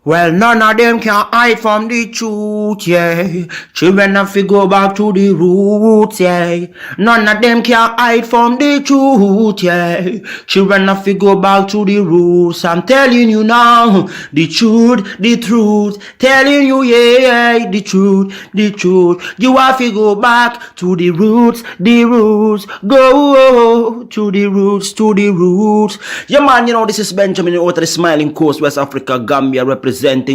Well, none of them can hide from the truth, yeah. Children have to go back to the roots, yeah. None of them can hide from the truth, yeah. Children have to go back to the roots. I'm telling you now, the truth, the truth. Telling you, yeah, the truth, the truth. You have to go back to the roots, the roots. Go to the roots, to the roots. Yeah, man, this is Benjamin out of the Smiling Coast, West Africa, Gambia, representing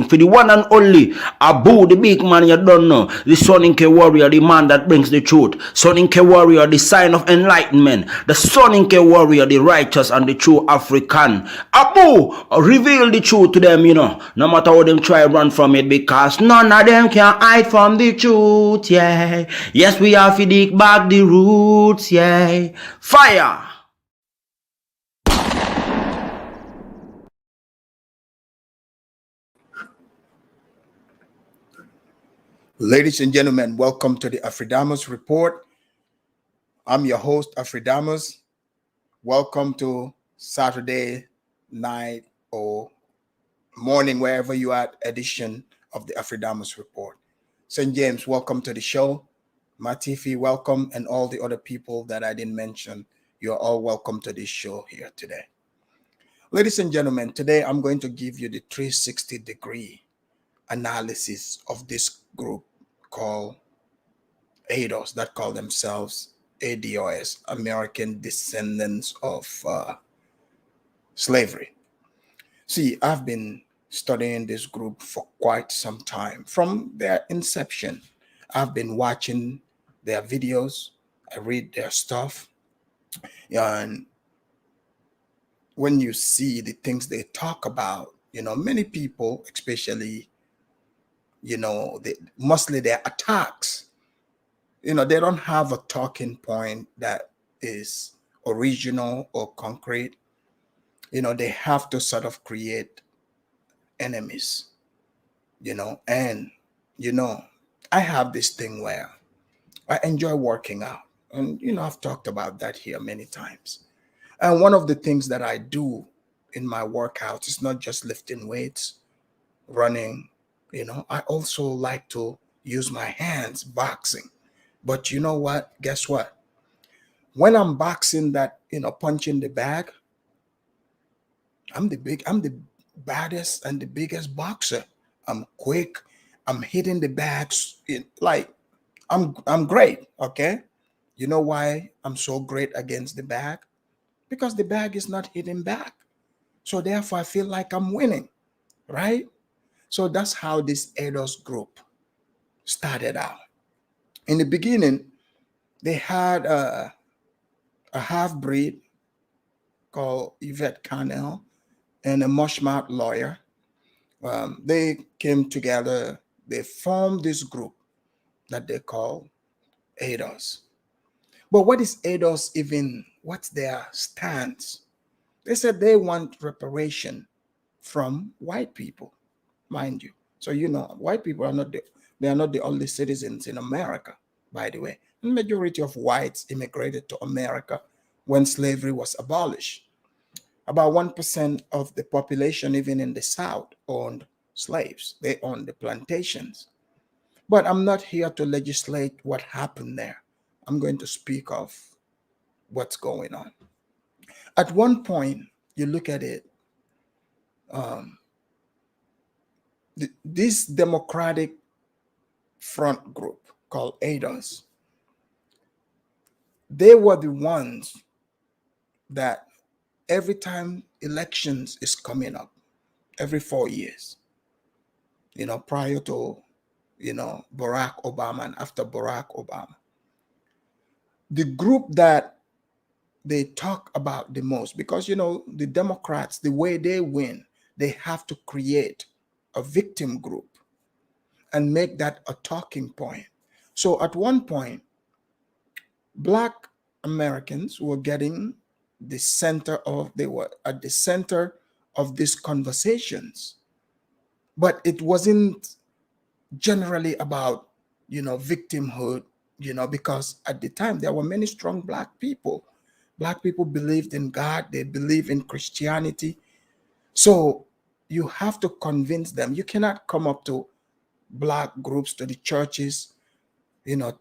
for the one and only Abu, the big man you don't know, the Soninke warrior, the man that brings the truth, Soninke warrior, the sign of enlightenment, the Soninke warrior, the righteous and the true African. Abu, reveal the truth to them, no matter how them try run from it, because none of them can hide from the truth, yeah. Yes, we have to dig back the roots, yeah. Fire! Ladies and gentlemen, welcome to the Afridamus Report. I'm your host, Afridamus. Welcome to Saturday night or morning, wherever you are, edition of the Afridamus Report. St. James, welcome to the show. Matifi, welcome, and all the other people that I didn't mention, you're all welcome to this show here today. Ladies and gentlemen, today I'm going to give you the 360-degree analysis of this group called ADOS, that call themselves ADOS, American Descendants of Slavery. See, I've been studying this group for quite some time. From their inception, I've been watching their videos, I read their stuff, and when you see the things they talk about, many people, especially, mostly their attacks, they don't have a talking point that is original or concrete. They have to sort of create enemies, and, I have this thing where I enjoy working out. And, I've talked about that here many times. And one of the things that I do in my workout is not just lifting weights, running, I also like to use my hands, boxing. But you know what? Guess what? When I'm boxing that, punching the bag, I'm the baddest and the biggest boxer. I'm quick. I'm hitting the bags like I'm great. Okay. You know why I'm so great against the bag? Because the bag is not hitting back. So therefore I feel like I'm winning, right? So that's how this ADOS group started out. In the beginning, they had a half-breed called Yvette Cannell and a mushmouth lawyer. They came together, they formed this group that they call ADOS. But what is ADOS even? What's their stance? They said they want reparation from white people, mind you. So white people are not the only citizens in America, by the way. The majority of whites immigrated to America when slavery was abolished. About 1% of the population, even in the South, owned slaves. They owned the plantations. But I'm not here to legislate what happened there. I'm going to speak of what's going on. At one point, you look at it, this Democratic Front group called ADOS, they were the ones that every time elections is coming up, every 4 years, prior to, Barack Obama and after Barack Obama, the group that they talk about the most, because, the Democrats, the way they win, they have to create a victim group and make that a talking point. So at one point, Black Americans were getting they were at the center of these conversations. But it wasn't generally about, victimhood, because at the time there were many strong Black people. Black people believed in God, they believed in Christianity. So you have to convince them. You cannot come up to black groups, to the churches,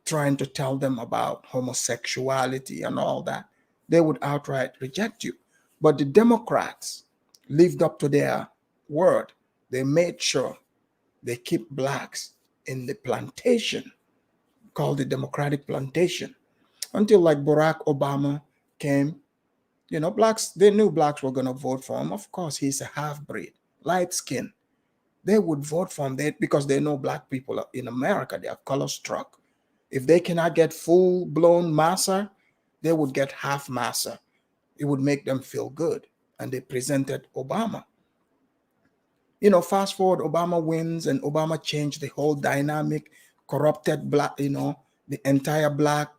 trying to tell them about homosexuality and all that. They would outright reject you. But the Democrats lived up to their word. They made sure they keep blacks in the plantation called the Democratic Plantation until like Barack Obama came. Blacks, they knew blacks were going to vote for him. Of course, he's a half-breed, light skin. They would vote for him because they know black people in America, they are color struck. If they cannot get full-blown massa, they would get half massa. It would make them feel good. And they presented Obama. Fast forward, Obama wins, and Obama changed the whole dynamic, corrupted black, the entire black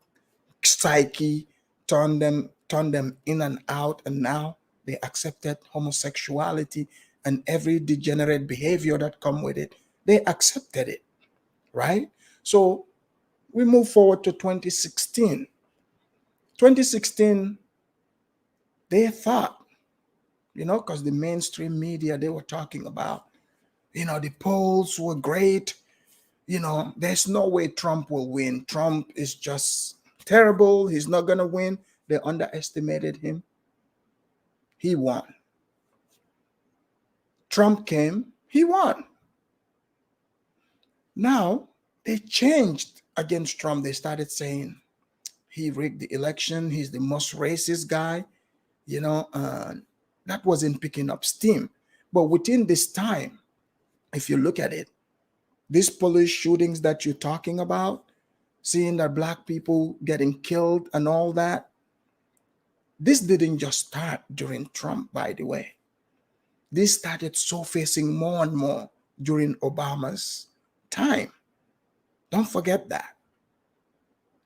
psyche, turned them in and out, and now they accepted homosexuality and every degenerate behavior that come with it. They accepted it, right? So we move forward to 2016. 2016, they thought, because the mainstream media, they were talking about, the polls were great. There's no way Trump will win. Trump is just terrible. He's not going to win. They underestimated him. He won. Trump came. He won. Now, they changed against Trump. They started saying he rigged the election. He's the most racist guy. That wasn't picking up steam. But within this time, if you look at it, these police shootings that you're talking about, seeing that black people getting killed and all that, this didn't just start during Trump, by the way. This started surfacing more and more during Obama's time. Don't forget that.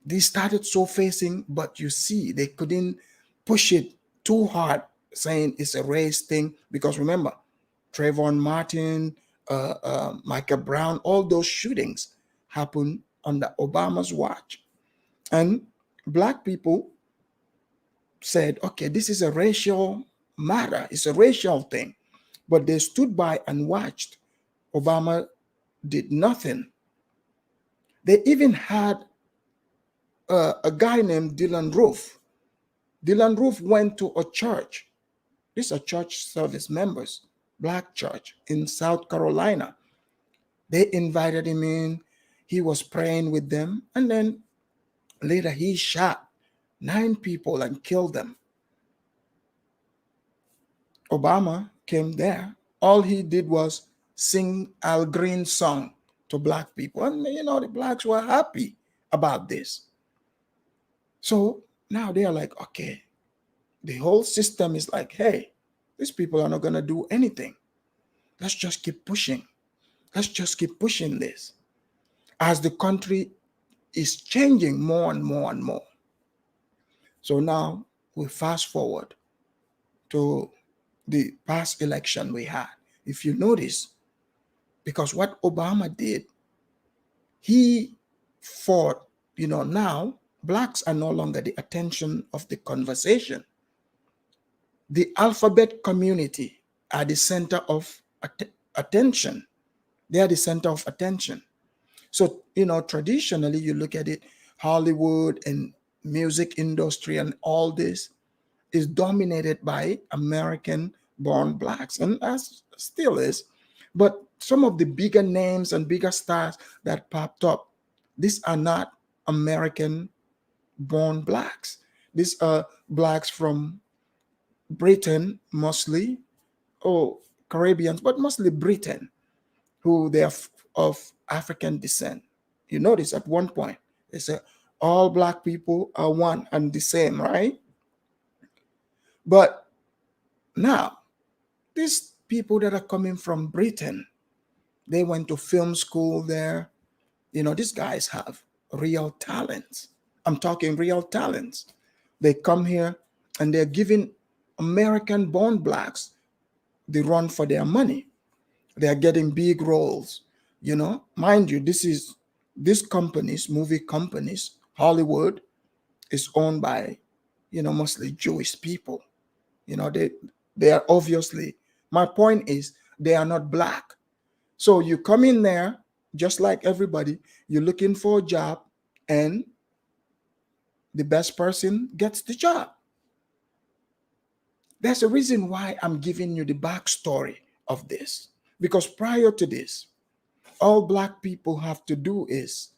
They started surfacing, but you see, they couldn't push it too hard, saying it's a race thing. Because remember, Trayvon Martin, Michael Brown, all those shootings happened under Obama's watch. And black people said, okay, this is a racial matter. It's a racial thing. But they stood by and watched. Obama did nothing. They even had a guy named Dylan Roof. Dylan Roof went to a church. These are church service members, black church in South Carolina. They invited him in. He was praying with them. And then later he shot 9 people and killed them. Obama came there. All he did was sing Al Green's song to black people. And, the blacks were happy about this. So now they are like, okay, the whole system is like, hey, these people are not going to do anything. Let's just keep pushing. Let's just keep pushing this. As the country is changing more and more and more. So now we fast forward to the past election we had. If you notice, because what Obama did, he fought, now blacks are no longer the attention of the conversation. The alphabet community are the center of attention. They are the center of attention. So, traditionally, you look at it, Hollywood and music industry and all this is dominated by American-born blacks, and as still is. But some of the bigger names and bigger stars that popped up, these are not American-born blacks. These are blacks from Britain, mostly, or Caribbeans, but mostly Britain, who they are of African descent. You notice at one point, they say all black people are one and the same, right? But now, these people that are coming from Britain, they went to film school there. These guys have real talents. I'm talking real talents. They come here and they're giving American-born blacks the run for their money. They are getting big roles. Mind you, these companies, movie companies, Hollywood is owned by, mostly Jewish people. They are obviously, my point is, they are not black. So you come in there just like everybody, you're looking for a job, and the best person gets the job. That's the reason why I'm giving you the backstory of this. Because prior to this, all black people have to do is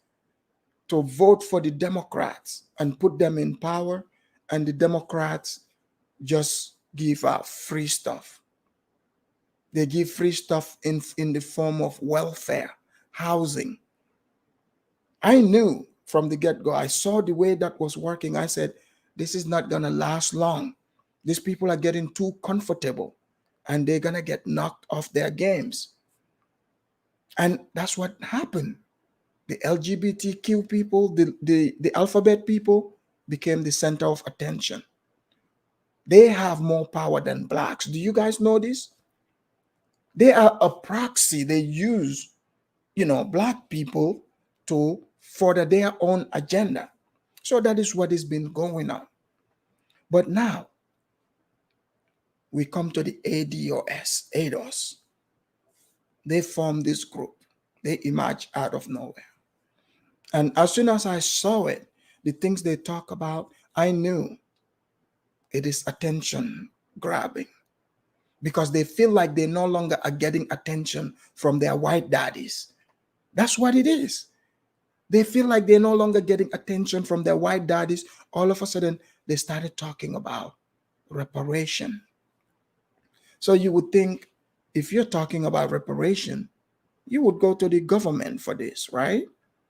to vote for the Democrats and put them in power, and the Democrats just give out free stuff. They give free stuff in the form of welfare, housing. I knew from the get-go, I saw the way that was working. I said, this is not going to last long. These people are getting too comfortable, and they're going to get knocked off their games. And that's what happened. The LGBTQ people, the alphabet people became the center of attention. They have more power than blacks. Do you guys know this? They are a proxy. They use, black people to further their own agenda. So that is what has been going on. But now we come to the ADOS. They formed this group. They emerged out of nowhere. And as soon as I saw it, the things they talk about, I knew it is attention grabbing, because they feel like they no longer are getting attention from their white daddies. That's what it is. They feel like they're no longer getting attention from their white daddies. All of a sudden, they started talking about reparation. So you would think, if you're talking about reparation, you would go to the government for this, right?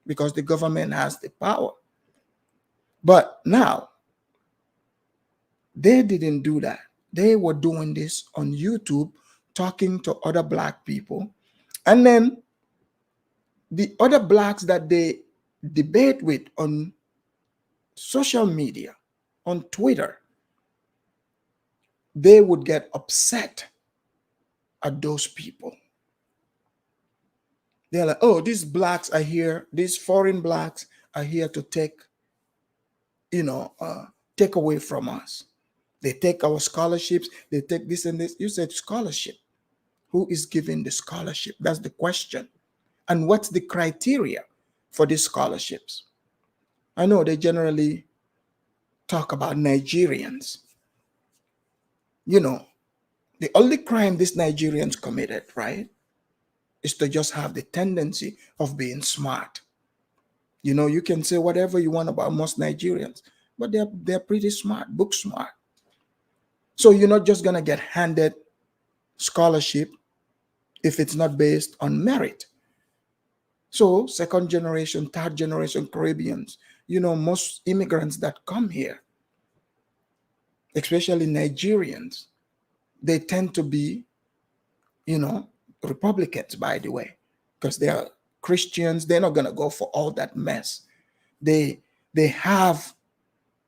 Because the government has the power. But now, they didn't do that. They were doing this on YouTube, talking to other black people. And then the other blacks that they debate with on social media, on Twitter, they would get upset at those people. They're like, oh, these blacks are here, these foreign blacks are here to take away from us. They take our scholarships, they take this and this. You said scholarship. Who is giving the scholarship? That's the question. And what's the criteria for these scholarships? I know they generally talk about Nigerians. The only crime these Nigerians committed, right, is to just have the tendency of being smart. You can say whatever you want about most Nigerians, but they're pretty smart, book smart. So you're not just going to get handed scholarship if it's not based on merit. So second generation, third generation Caribbeans, most immigrants that come here, especially Nigerians, they tend to be, Republicans, by the way, because they are Christians. They're not going to go for all that mess. They have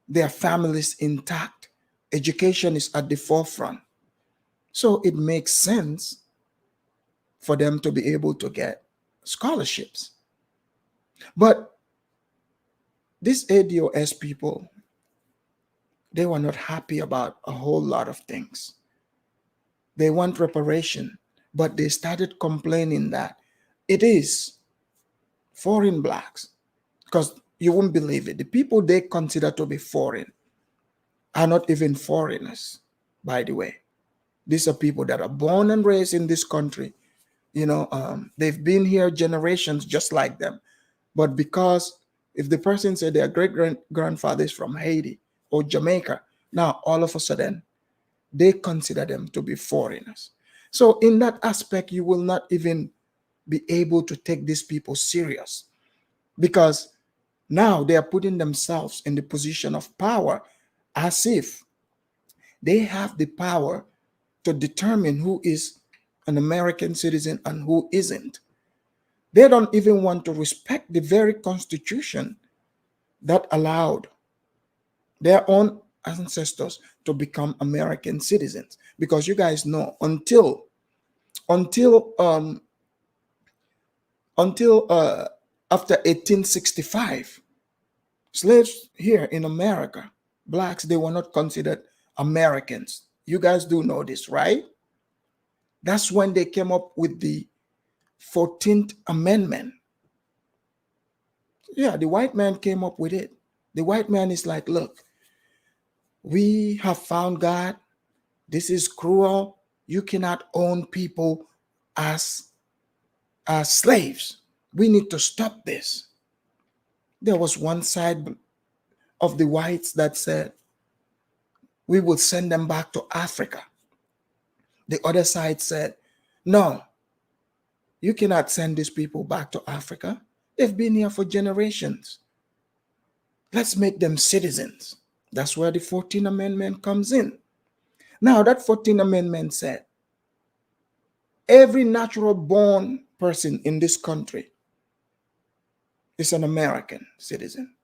their families intact. Education is at the forefront. So it makes sense for them to be able to get scholarships. But these ADOS people, they were not happy about a whole lot of things. They want reparation, but they started complaining that it is foreign blacks, because you won't believe it. The people they consider to be foreign are not even foreigners, by the way. These are people that are born and raised in this country. They've been here generations just like them. But because if the person said their great-grandfather is from Haiti or Jamaica, now all of a sudden, they consider them to be foreigners. So in that aspect, you will not even be able to take these people serious, because now they are putting themselves in the position of power, as if they have the power to determine who is an American citizen and who isn't. They don't even want to respect the very constitution that allowed their own ancestors to become American citizens. Because you guys know, until after 1865, slaves here in America, blacks, they were not considered Americans. You guys do know this, right? That's when they came up with the 14th Amendment. Yeah, the white man came up with it. The white man is like, look, we have found God. This is cruel. You cannot own people as, as slaves. We need to stop this. There was one side of the whites that said, we will send them back to Africa. The other side said, no, you cannot send these people back to Africa. They've been here for generations. Let's make them citizens. That's where the 14th Amendment comes in. Now, that 14th Amendment said, every natural born person in this country is an American citizen.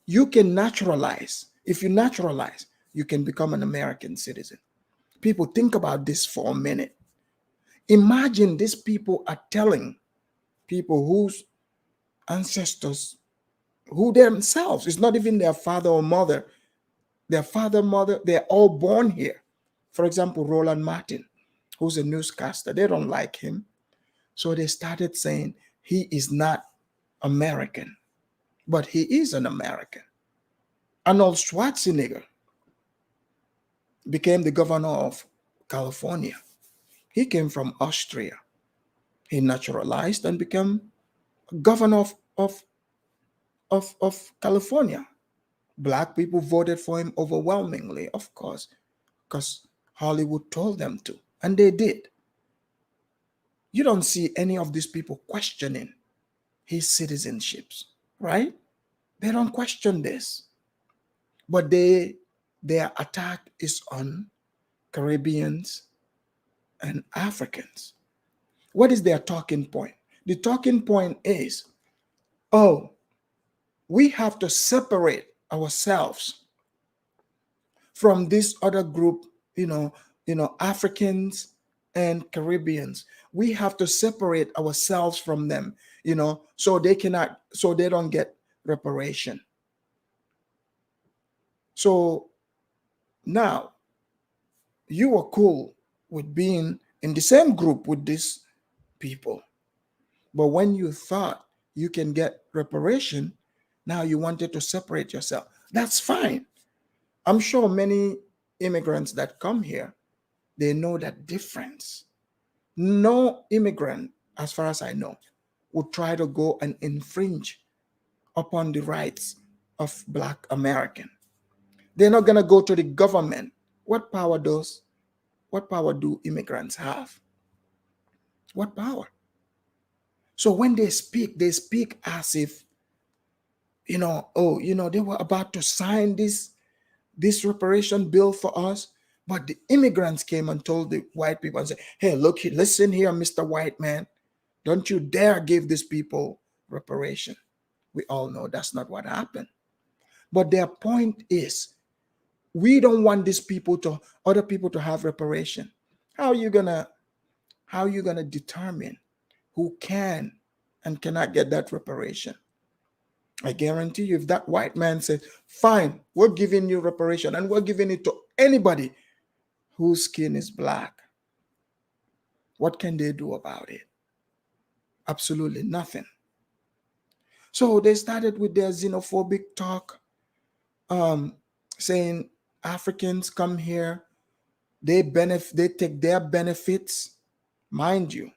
You can naturalize. If you naturalize, you can become an American citizen. People, think about this for a minute. Imagine these people are telling people whose ancestors, who themselves, it's not even their father or mother, their father, mother, they're all born here. For example, Roland Martin, who's a newscaster, they don't like him. So they started saying he is not American, but he is an American. Arnold Schwarzenegger became the governor of California. He came from Austria. He naturalized and became governor of California. Black people voted for him overwhelmingly, of course, because Hollywood told them to, and they did. You don't see any of these people questioning his citizenships, right? They don't question this. But their attack is on Caribbeans and Africans. What is their talking point? The talking point is, oh, we have to separate ourselves from this other group, Africans and Caribbeans. We have to separate ourselves from them, so they don't get reparation. So now you are cool with being in the same group with these people. But when you thought you can get reparation, now you wanted to separate yourself. That's fine. I'm sure many immigrants that come here, they know that difference. No immigrant, as far as I know, would try to go and infringe upon the rights of Black American. They're not going to go to the government. What power do immigrants have? What power? So when they speak as if, they were about to sign this reparation bill for us. But the immigrants came and told the white people and said, hey, look, listen here, Mr. White Man. Don't you dare give these people reparation. We all know that's not what happened. But their point is, we don't want other people to have reparation. How are you gonna determine who can and cannot get that reparation? I guarantee you, if that white man says, fine, we're giving you reparation and we're giving it to anybody whose skin is Black, what can they do about it? Absolutely nothing. So they started with their xenophobic talk, saying Africans come here, they take their benefits. Mind you,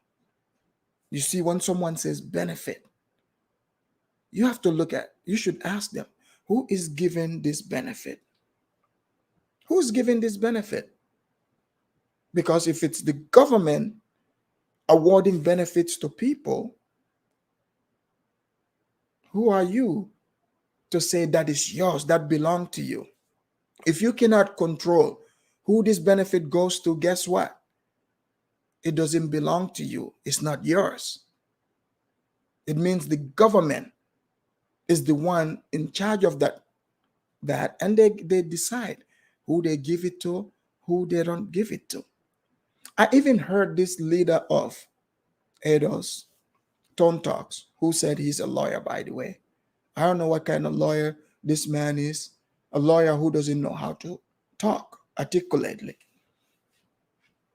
you see, when someone says benefit, you should ask them, who is giving this benefit? Who's giving this benefit? Because if it's the government awarding benefits to people, who are you to say that is yours, that belong to you? If you cannot control who this benefit goes to, guess what? It doesn't belong to you. It's not yours. It means the government is the one in charge of that, and they decide who they give it to, who they don't give it to. I even heard this leader of ADOS, Tone Talks, who said he's a lawyer, by the way. I don't know what kind of lawyer this man is, a lawyer who doesn't know how to talk articulately.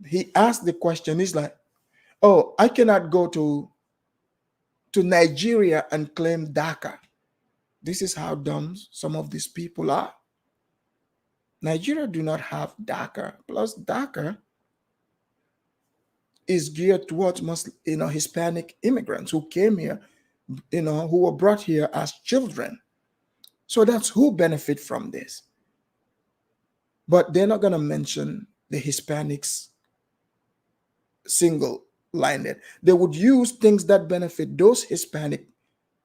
he asked the question. He's like, oh, I cannot go to Nigeria and claim DACA. This is how dumb some of these people are. Nigeria do not have DACA. Plus, DACA is geared towards Hispanic immigrants who came here, who were brought here as children. So that's who benefit from this. But they're not going to mention the Hispanics single-minded. They would use things that benefit those Hispanic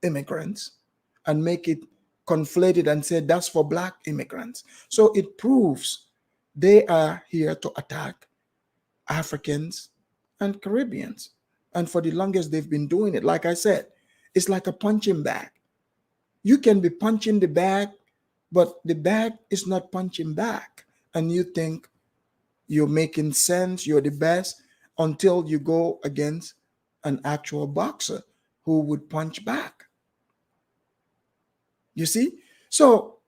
immigrants and make it conflated and say that's for Black immigrants. So it proves they are here to attack Africans and Caribbeans. And for the longest, they've been doing it. Like I said, it's like a punching bag. You can be punching the bag, but the bag is not punching back. And you think you're making sense, you're the best, until you go against an actual boxer who would punch back. You see? So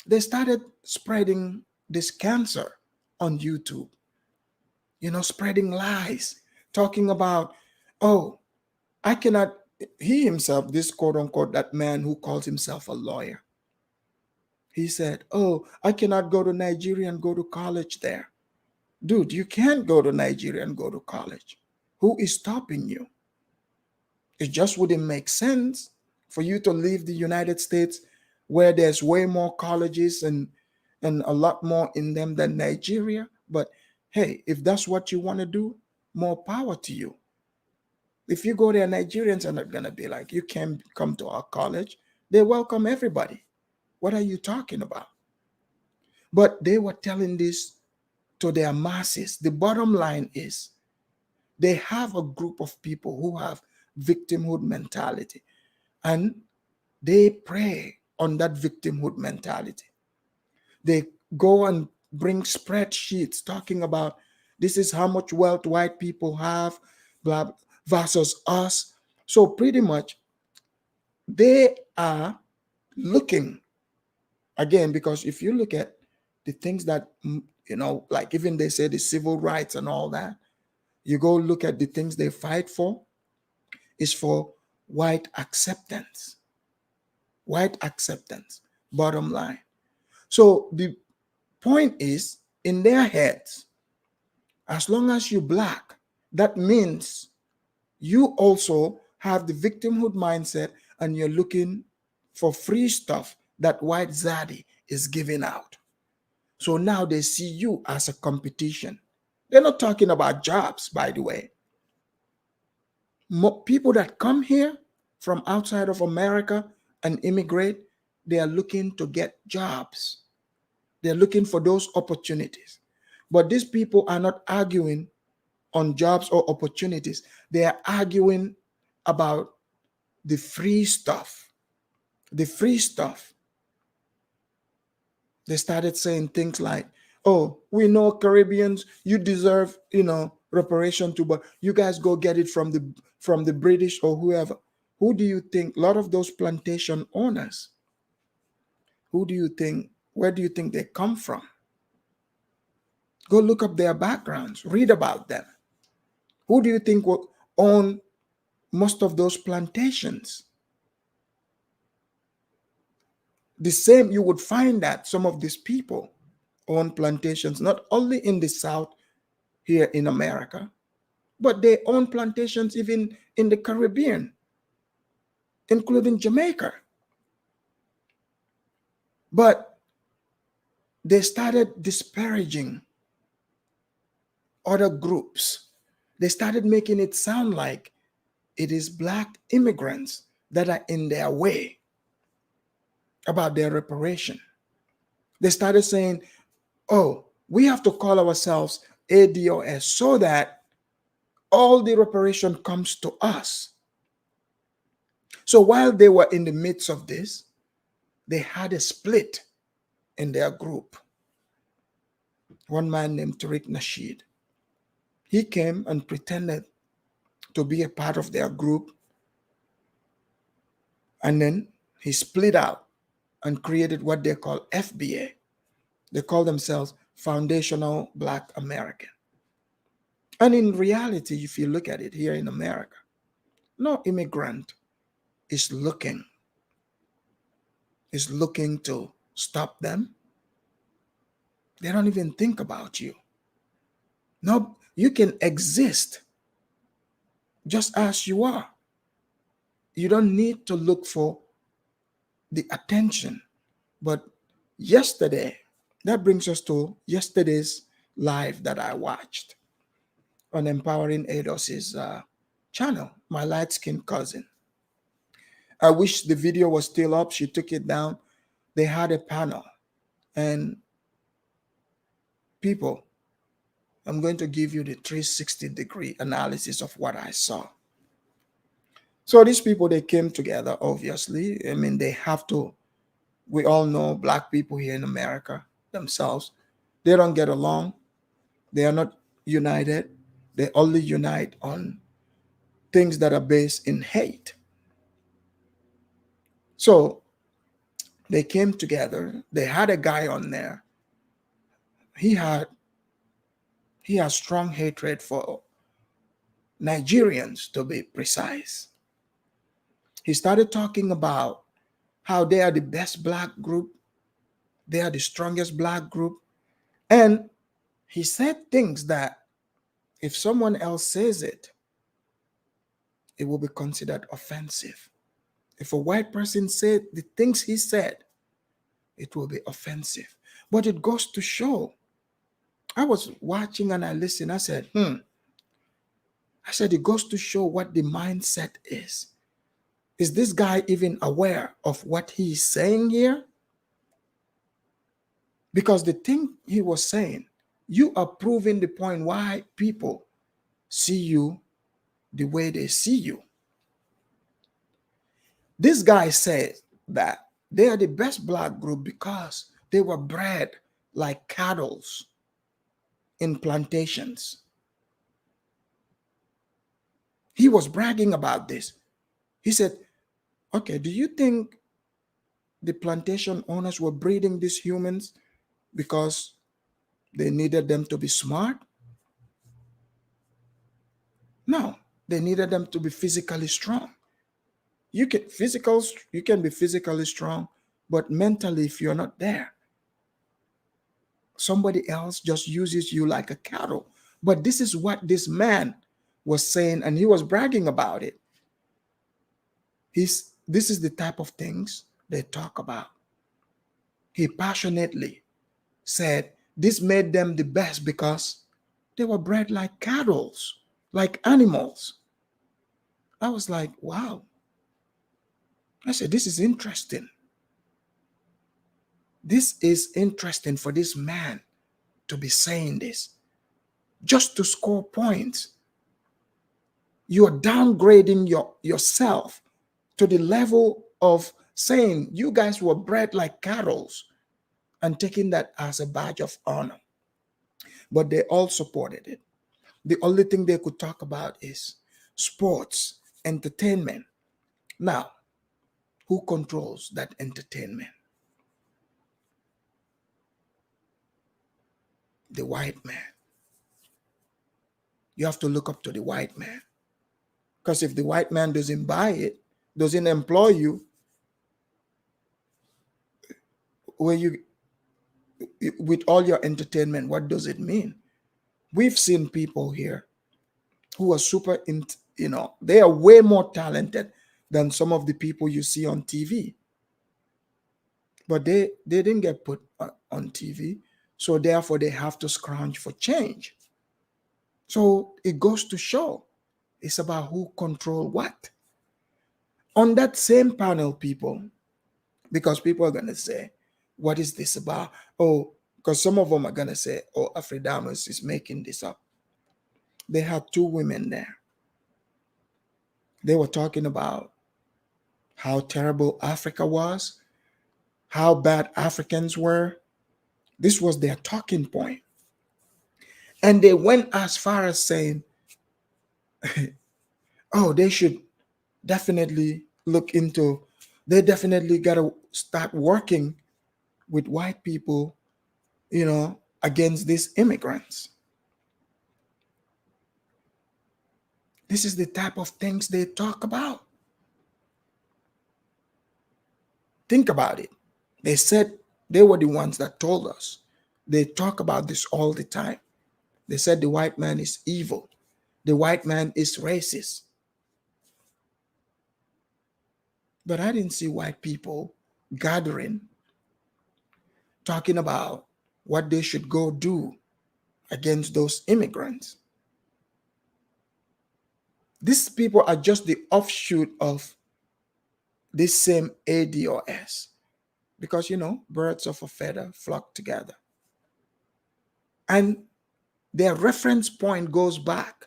they started spreading this cancer on YouTube, spreading lies, talking about, oh, I cannot, he himself, this quote unquote, that man who calls himself a lawyer, he said, oh, I cannot go to Nigeria and go to college there. Dude, you can't go to Nigeria and go to college. Who is stopping you? It just wouldn't make sense for you to leave the United States where there's way more colleges and a lot more in them than Nigeria. But hey, if that's what you want to do, more power to you. If you go there, Nigerians are not going to be like, you can't come to our college. They welcome everybody. What are you talking about? But they were telling this to their masses. The bottom line is they have a group of people who have victimhood mentality, and they prey on that victimhood mentality. They go and bring spreadsheets talking about this is how much wealth white people have, blah, versus us. So pretty much they are looking, again, because if you look at the things that, like even they say the civil rights and all that, you go look at the things they fight for, is for white acceptance. White acceptance, bottom line. So the point is, in their heads, as long as you're Black, that means you also have the victimhood mindset and you're looking for free stuff that white Zaddy is giving out. So now they see you as a competition. They're not talking about jobs, by the way. People that come here from outside of America and immigrate, they are looking to get jobs. They're looking for those opportunities. But these people are not arguing on jobs or opportunities. They are arguing about the free stuff. The free stuff. They started saying things like, oh, we know Caribbeans, you deserve, reparation too, but you guys go get it from the British or whoever. Who do you think, a lot of those plantation owners, where do you think they come from? Go look up their backgrounds, read about them. Who do you think will own most of those plantations? The same, you would find that some of these people own plantations, not only in the South here in America, but they own plantations even in the Caribbean, including Jamaica. But they started disparaging other groups. They started making it sound like it is Black immigrants that are in their way about their reparation. They started saying, oh, we have to call ourselves ADOS so that all the reparation comes to us. So while they were in the midst of this, they had a split in their group. One man named Tariq Nasheed, he came and pretended to be a part of their group, and then he split out and created what they call FBA. They call themselves Foundational Black American. And in reality, if you look at it here in America, no immigrant is looking to stop them. They don't even think about you. No, you can exist just as you are. You don't need to look for the attention. But yesterday, that brings us to yesterday's live that I watched on Empowering ADOS's channel, my light skinned cousin. I wish the video was still up. She took it down. They had a panel. And people, I'm going to give you the 360-degree analysis of what I saw. So these people, they came together, obviously. I mean, they have to. We all know black people here in America themselves, they don't get along. They are not united. They only unite on things that are based in hate. So they came together. They had a guy on there. He had strong hatred for Nigerians, to be precise. He started talking about how they are the best black group, they are the strongest black group. And he said things that if someone else says it, it will be considered offensive. If a white person said the things he said, it will be offensive. But it goes to show. I was watching and I listened. I said, it goes to show what the mindset is. Is this guy even aware of what he's saying here? Because the thing he was saying, you are proving the point why people see you the way they see you. This guy said that they are the best black group because they were bred like cattle in plantations. He was bragging about this. He said, okay, do you think the plantation owners were breeding these humans because they needed them to be smart? No, they needed them to be physically strong. You can be physically strong, but mentally, if you're not there, somebody else just uses you like a cattle. But this is what this man was saying, and he was bragging about it. This is the type of things they talk about. He passionately said this made them the best because they were bred like cattle, like animals. I was like, wow. I said, this is interesting. This is interesting for this man to be saying this just to score points. You're downgrading yourself to the level of saying you guys were bred like cattle and taking that as a badge of honor. But they all supported it. The only thing they could talk about is sports, entertainment. Now, who controls that entertainment? The white man. You have to look up to the white man. Because if the white man doesn't buy it, doesn't employ you, where you with all your entertainment, what does it mean? We've seen people here who are they are way more talented than some of the people you see on TV. But they didn't get put on TV, so therefore they have to scrounge for change. So it goes to show it's about who control what. On that same panel, people, because people are going to say, what is this about? Oh, because some of them are going to say, oh, Afridamus is making this up. They had two women there. They were talking about how terrible Africa was, how bad Africans were. This was their talking point. And they went as far as saying, oh, they should definitely they definitely got to start working with white people, against these immigrants. This is the type of things they talk about. Think about it. They said they were the ones that told us. They talk about this all the time. They said the white man is evil. The white man is racist. But I didn't see white people gathering, talking about what they should go do against those immigrants. These people are just the offshoot of this same ADOS. Because, birds of a feather flock together. And their reference point goes back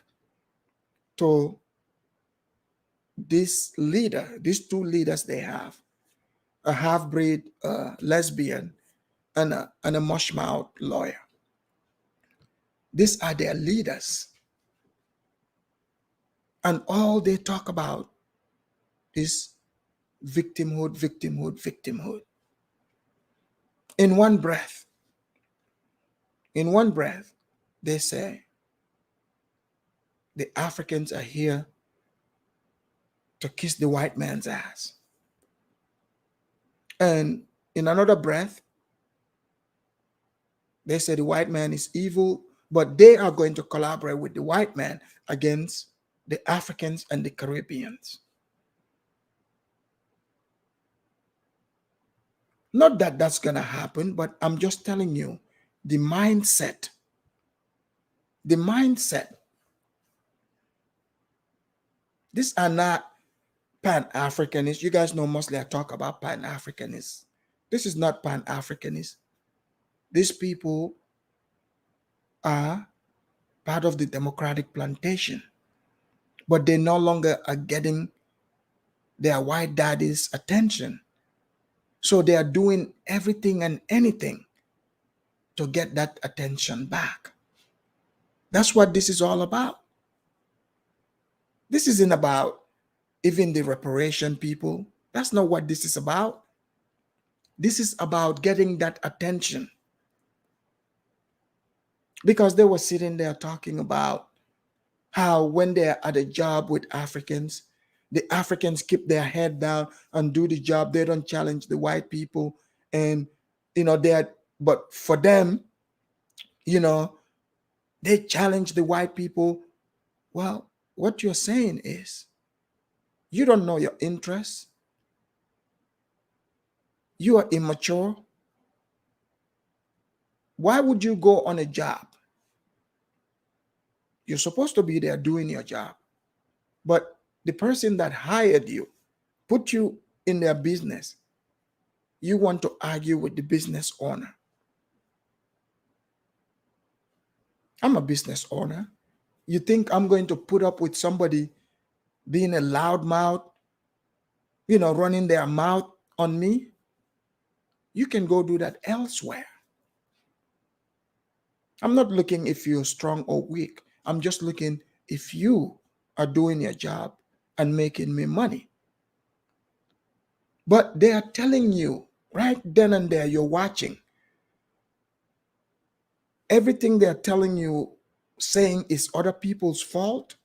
to this leader, these two leaders they have, a half-breed lesbian and a mushmouth lawyer. These are their leaders. And all they talk about is victimhood, victimhood, victimhood. In one breath, they say the Africans are here to kiss the white man's ass. And in another breath, they say the white man is evil, but they are going to collaborate with the white man against the Africans and the Caribbeans. Not that that's going to happen, but I'm just telling you the mindset. The mindset. These are not Pan-Africanists. You guys know mostly I talk about Pan-Africanists. This is not Pan-Africanists. These people are part of the democratic plantation, but they no longer are getting their white daddy's attention. So they are doing everything and anything to get that attention back. That's what this is all about. This isn't about even the reparation people. That's not what this is about. This is about getting that attention. Because they were sitting there talking about how when they're at a job with Africans, the Africans keep their head down and do the job. They don't challenge the white people. And, but for them, they challenge the white people. Well, what you're saying is you don't know your interests. You are immature. Why would you go on a job? You're supposed to be there doing your job. But the person that hired you, put you in their business, you want to argue with the business owner. I'm a business owner. You think I'm going to put up with somebody being a loudmouth, running their mouth on me? You can go do that elsewhere. I'm not looking if you're strong or weak. I'm just looking if you are doing your job and making me money. But they are telling you right then and there, you're watching. Everything they're telling you, saying is other people's fault.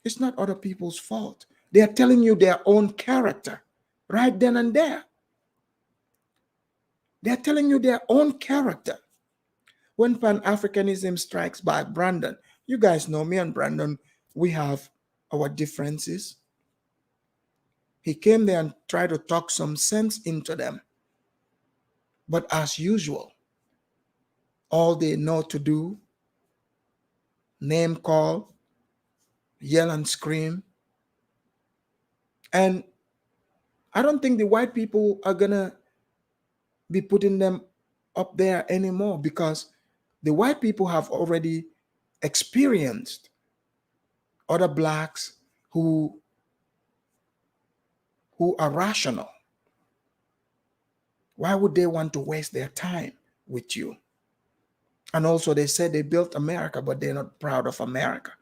It's not other people's fault. They are telling you their own character right then and there. They're telling you their own character. When Pan-Africanism strikes back, Brandon, you guys know me and Brandon, we have our differences. He came there and tried to talk some sense into them. But as usual, all they know to do, name call, yell and scream. And I don't think the white people are going to be putting them up there anymore, because the white people have already experienced other blacks who are rational. Why would they want to waste their time with you? And also they said they built America, but they're not proud of America.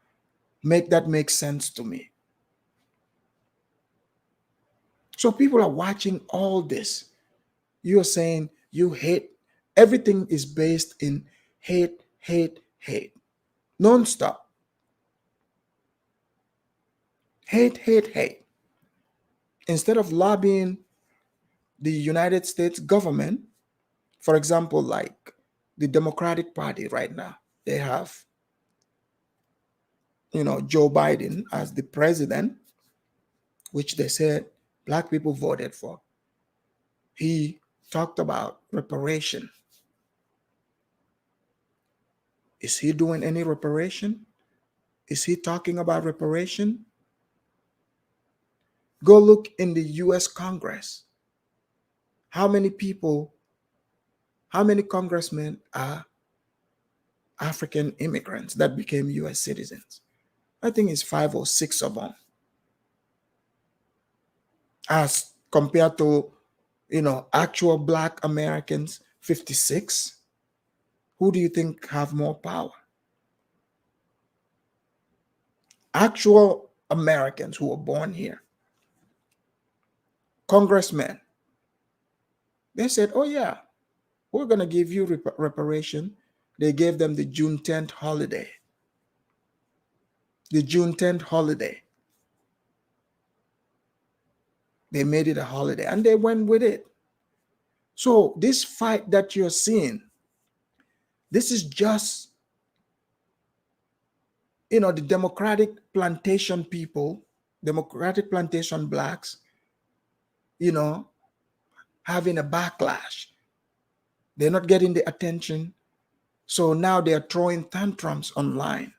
Make that make sense to me. So people are watching all this. You're saying you hate. Everything is based in hate, hate, hate. Non-stop. Hate, hate, hate. Instead of lobbying the United States government, for example, like the Democratic Party right now, they have, Joe Biden as the president, which they said black people voted for. He talked about reparation. Is he doing any reparation? Is he talking about reparation? Go look in the US Congress. How many people, how many congressmen are African immigrants that became US citizens? I think it's 5 or 6 of them. As compared to, actual black Americans, 56. Who do you think have more power? Actual Americans who were born here, congressmen, they said, oh yeah, we're going to give you reparation. They gave them the June 10th holiday. The June 10th holiday. They made it a holiday and they went with it. So this fight that you're seeing, this is just, the Democratic plantation people, Democratic plantation blacks, having a backlash. They're not getting the attention. So now they're throwing tantrums online.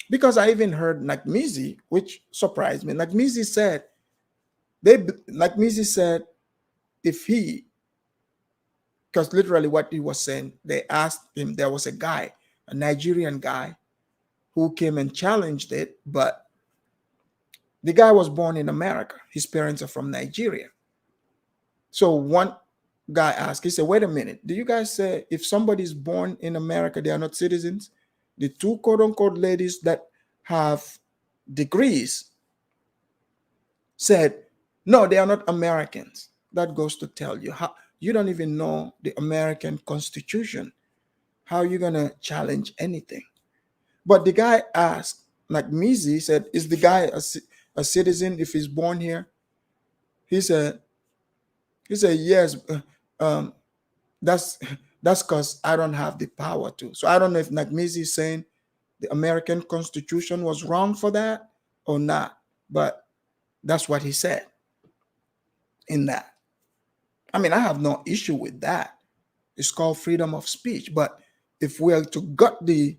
Because I even heard Nakmizi, which surprised me. Nakmizi said, if he, because literally what he was saying, they asked him, there was a guy, a Nigerian guy, who came and challenged it, but the guy was born in America. His parents are from Nigeria. So one guy asked, he said, wait a minute, do you guys say if somebody's born in America, they are not citizens? The two quote unquote ladies that have degrees said, no, they are not Americans. That goes to tell you how you don't even know the American Constitution. How are you going to challenge anything? But the guy asked, like Mizi said, is the guy a citizen if he's born here? He said, yes, that's because I don't have the power to. So I don't know if Nagmizi is saying the American Constitution was wrong for that or not, but that's what he said in that. I mean, I have no issue with that. It's called freedom of speech. But if we are to gut the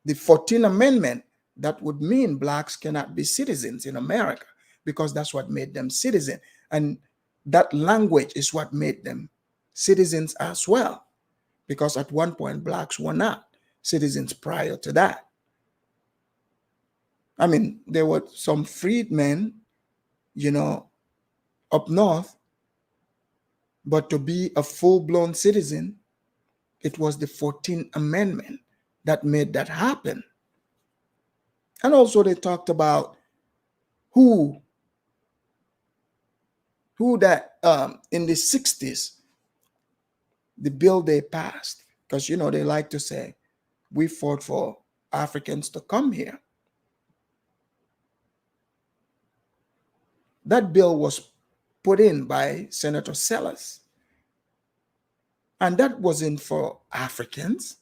14th Amendment, that would mean blacks cannot be citizens in America because that's what made them citizen. And that language is what made them citizens as well. Because at one point, blacks were not citizens prior to that. I mean, there were some freedmen, up north, but to be a full-blown citizen, it was the 14th Amendment that made that happen. And also they talked about who that in the 60s, the bill they passed, because, they like to say, we fought for Africans to come here. That bill was put in by Senator Sellers. And that wasn't for Africans.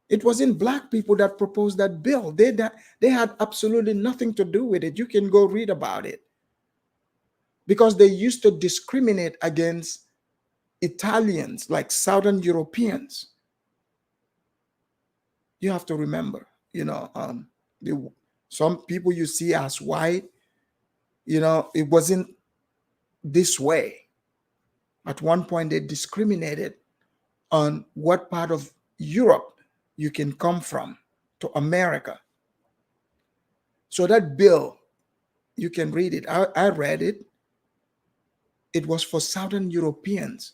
It wasn't black people that proposed that bill. They had absolutely nothing to do with it. You can go read about it. Because they used to discriminate against Italians, like Southern Europeans. You have to remember, some people you see as white, it wasn't this way. At one point, they discriminated on what part of Europe you can come from to America. So that bill, you can read it. I read it. It was for Southern Europeans,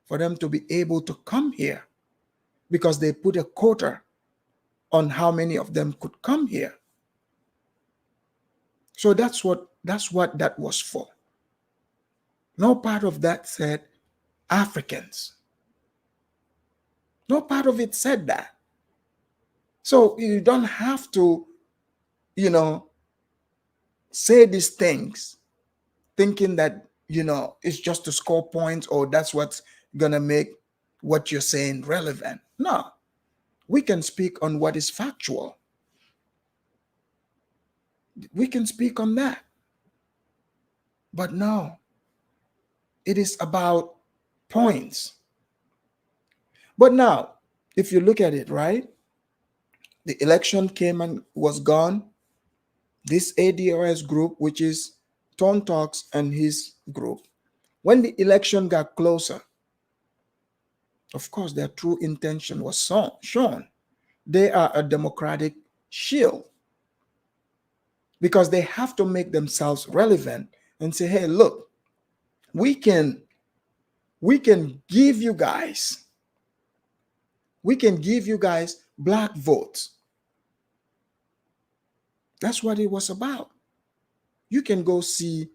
for them to be able to come here because they put a quota on how many of them could come here. So that's what that was for. No part of that said Africans. No part of it said that. So you don't have to, say these things thinking that, it's just to score points, or that's what's gonna make what you're saying relevant. No, we can speak on what is factual. We can speak on that. But no, it is about points. But now, if you look at it, right, the election came and was gone. This ADOS group, which is Tone Talks and his group, when the election got closer, of course, their true intention was shown. They are a democratic shield because they have to make themselves relevant and say, hey, look, we can give you guys, black votes. That's what it was about. You can go see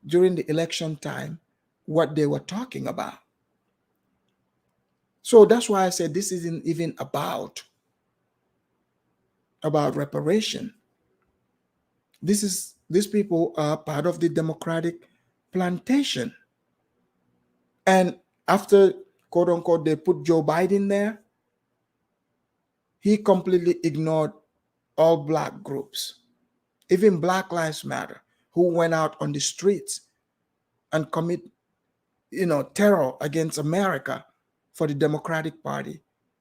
during the election time what they were talking about. So that's why I said this isn't even about reparation. These people are part of the Democratic plantation. And after, quote unquote, they put Joe Biden there, he completely ignored all black groups, even Black Lives Matter, who went out on the streets and commit, terror against America for the Democratic Party.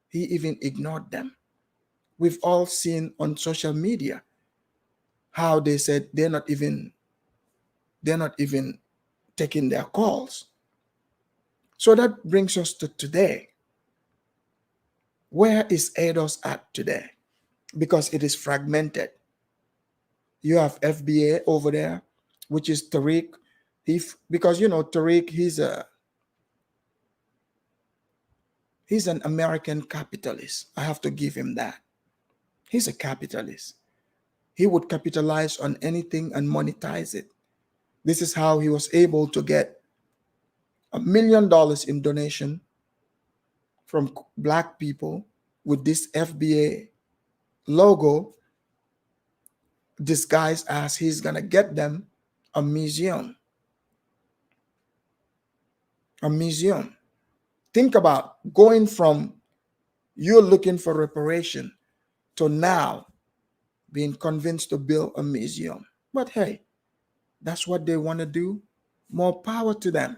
He even ignored them. We've all seen on social media how they said they're not even taking their calls. So that brings us to today. Where is ADOS at today? Because it is fragmented. You have FBA over there, which is Tariq. Because Tariq, he's an American capitalist. I have to give him that. He's a capitalist. He would capitalize on anything and monetize it. This is how he was able to get $1 million in donation from black people with this FBA logo, disguised as he's gonna get them a museum. A museum. Think about going from you're looking for reparation to now being convinced to build a museum. But hey, that's what they want to do. More power to them.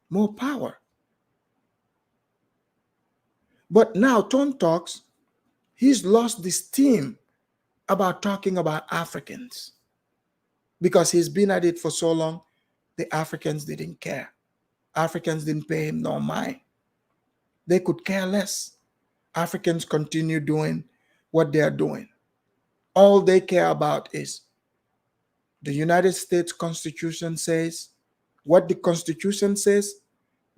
More power. But now Tone Talks, he's lost this steam about talking about Africans because he's been at it for so long. The Africans didn't care. Africans didn't pay him no mind. They could care less. Africans continue doing what they are doing. All they care about is the United States Constitution says what the Constitution says.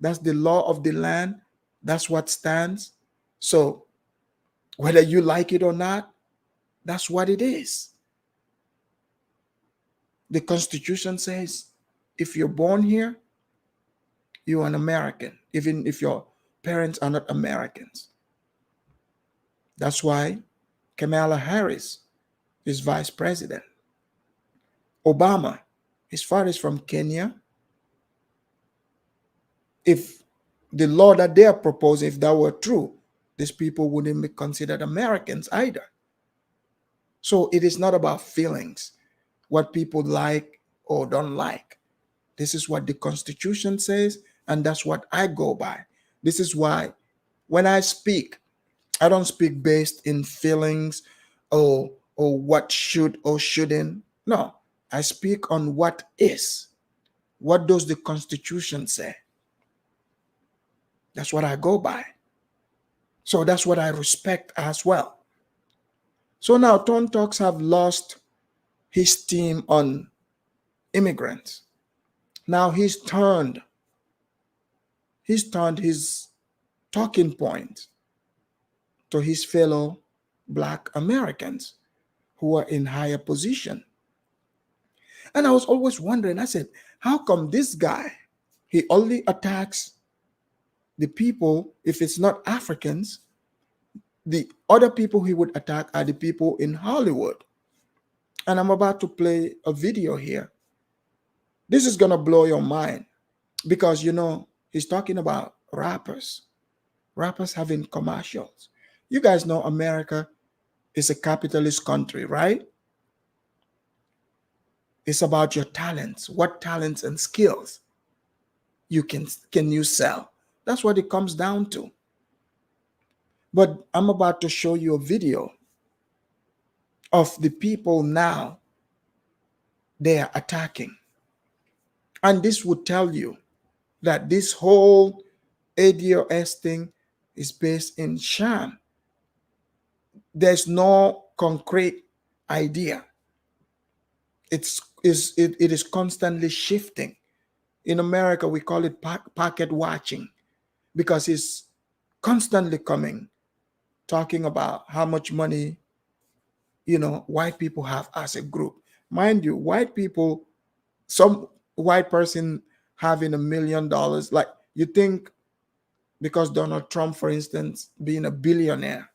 That's the law of the land. That's what stands. So whether you like it or not, that's what it is. The Constitution says if you're born here, you're an American, even if your parents are not Americans. That's why Kamala Harris is vice president. Obama, his father is from Kenya. If the law that they are proposing, if that were true, these people wouldn't be considered Americans either. So it is not about feelings, what people like or don't like. This is what the Constitution says, and that's what I go by. This is why when I speak, I don't speak based in feelings or what should or shouldn't. No, I speak on what is. What does the Constitution say? That's what I go by. So that's what I respect as well. So now Tone Talks have lost his team on immigrants. Now he's turned his talking point to his fellow Black Americans who are in higher position. And I was always wondering, I said, how come this guy, he only attacks the people, if it's not Africans, the other people he would attack are the people in Hollywood. And I'm about to play a video here. This is going to blow your mind because, he's talking about rappers, rappers having commercials. You guys know America is a capitalist country, right? It's about your talents. What talents and skills you can you sell? That's what it comes down to. But I'm about to show you a video of the people now they are attacking. And this would tell you that this whole ADOS thing is based in sham. There's no concrete idea. It is constantly shifting. In America, we call it pocket watching because it's constantly coming, talking about how much money, white people have as a group. Mind you, white people, some white person having $1 million, like you think because Donald Trump, for instance, being a billionaire,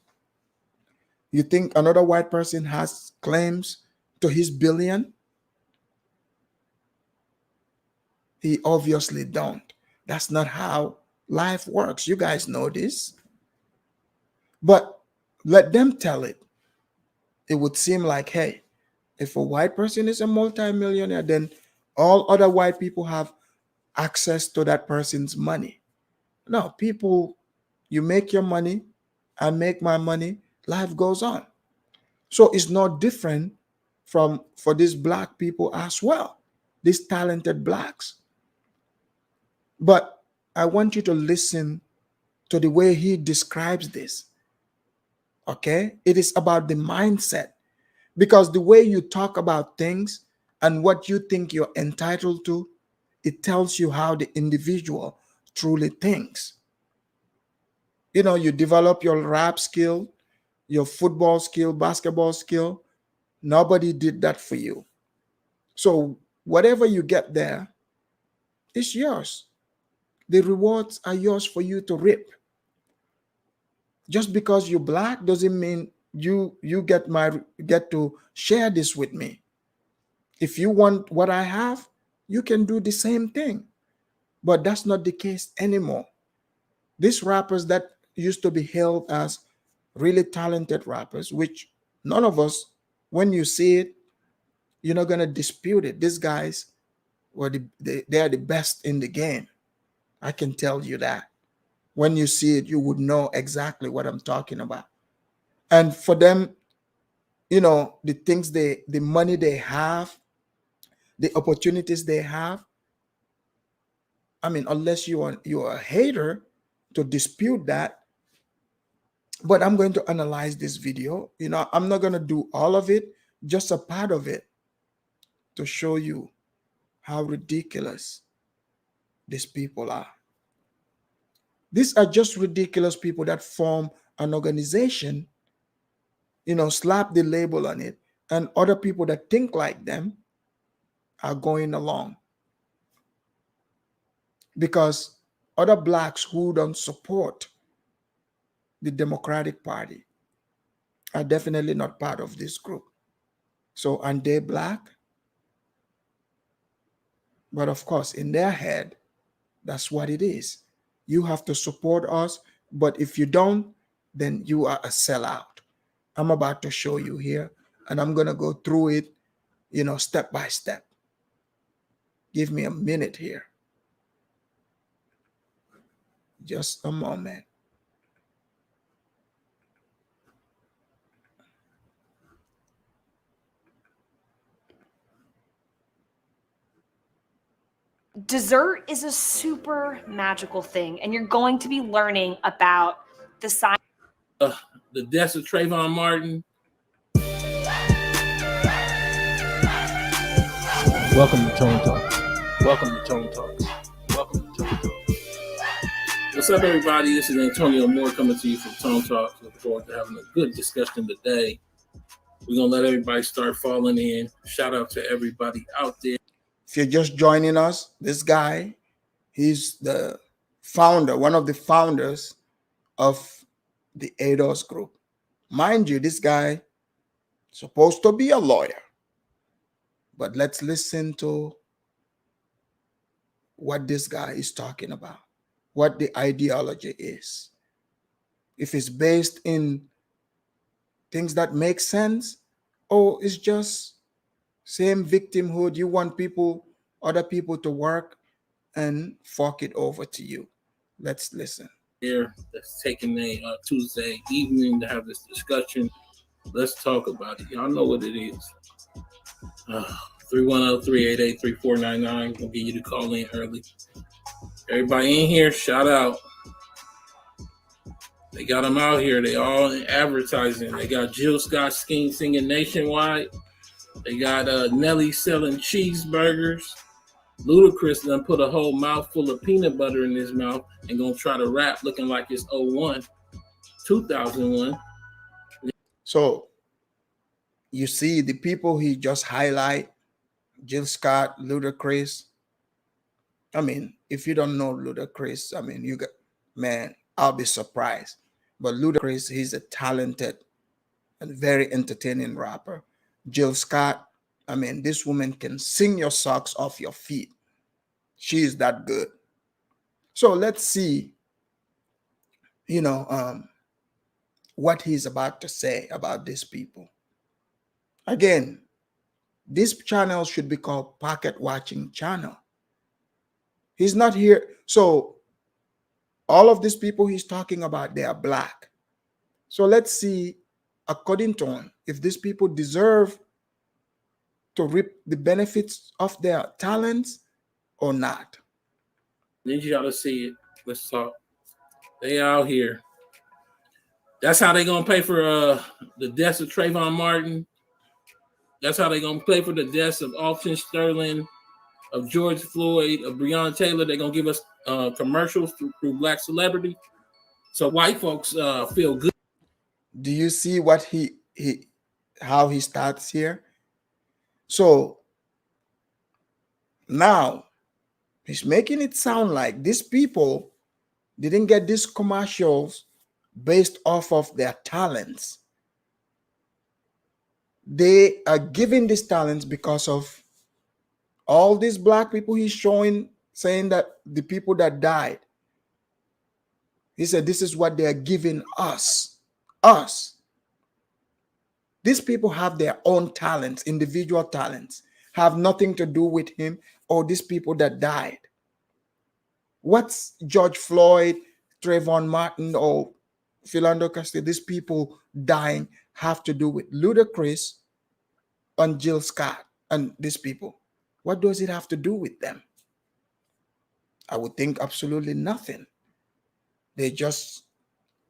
you think another white person has claims to his billion? He obviously don't. That's not how life works. You guys know this. But let them tell it. It would seem like, hey, if a white person is a multimillionaire, then all other white people have access to that person's money. No, people, you make your money, I make my money, life goes on. So it's not different for these black people as well, these talented blacks. But I want you to listen to the way he describes this. Okay? It is about the mindset. Because the way you talk about things and what you think you're entitled to, it tells you how the individual truly thinks. You develop your rap skill, your football skill, basketball skill. Nobody did that for you. So whatever you get there is yours. The rewards are yours for you to reap. Just because you're black doesn't mean you get to share this with me. If you want what I have, you can do the same thing. But that's not the case anymore. These rappers that used to be hailed as really talented rappers, which none of us, when you see it, you're not gonna dispute it. These guys they are the best in the game. I can tell you that. When you see it, you would know exactly what I'm talking about. And for them, the things the money they have, the opportunities they have. I mean, unless you're a hater to dispute that. But I'm going to analyze this video. I'm not going to do all of it, just a part of it to show you how ridiculous these people are. These are just ridiculous people that form an organization, slap the label on it, and other people that think like them are going along. Because other blacks who don't support the Democratic Party are definitely not part of this group. So, and they're black. But of course, in their head, that's what it is. You have to support us, but if you don't, then you are a sellout. I'm about to show you here, and I'm going to go through it, step by step. Give me a minute here. Just a moment. Dessert is a super magical thing, and you're going to be learning about the science. The deaths of Trayvon Martin. Welcome to Tone Talks. Welcome to Tone Talks. Welcome to Tone Talks. What's up, everybody? This is Antonio Moore coming to you from Tone Talks. Looking forward to having a good discussion today. We're going to let everybody start falling in. Shout out to everybody out there. If you're just joining us, this guy, he's the founder, one of the founders of the ADOS group. Mind you, this guy supposed to be a lawyer. But let's listen to what this guy is talking about, what the ideology is. If it's based in things that make sense, or it's just same victimhood. You want other people to work and fork it over to you. Let's listen. Here, that's taking a Tuesday evening to have this discussion. Let's talk about it. Y'all know what it is. 310-388-3499. We'll get you to call in early. Everybody in here, shout out. They got them out here. They all in advertising. They got Jill Scott Skeen singing Nationwide. They got Nelly selling cheeseburgers. Ludacris done put a whole mouthful of peanut butter in his mouth and gonna try to rap looking like it's 2001. So you see the people he just highlight, Jill Scott, Ludacris. I mean, if you don't know Ludacris, I mean, I'll be surprised. But Ludacris, he's a talented and very entertaining rapper. Jill Scott, I mean, this woman can sing your socks off your feet. She is that good. So let's see, what he's about to say about these people. Again, this channel should be called Pocket Watching Channel. He's not here. So all of these people he's talking about, they are black. So let's see, according to him, if these people deserve to reap the benefits of their talents or not. Need y'all to see it. Let's talk. They out here. That's how they gonna pay for the deaths of Trayvon Martin. That's how they gonna pay for the deaths of Alton Sterling, of George Floyd, of Breonna Taylor. They're gonna give us commercials through black celebrity. So white folks feel good. Do you see what how he starts here? So now he's making it sound like these people didn't get these commercials based off of their talents. They are giving these talents because of all these black people he's showing, saying that the people that died. He said, this is what they are giving us. These people have their own talents, individual talents, have nothing to do with him or these people that died. What's George Floyd, Trayvon Martin, or Philando Castile, these people dying have to do with Ludacris and Jill Scott and these people? What does it have to do with them? I would think absolutely nothing. They're just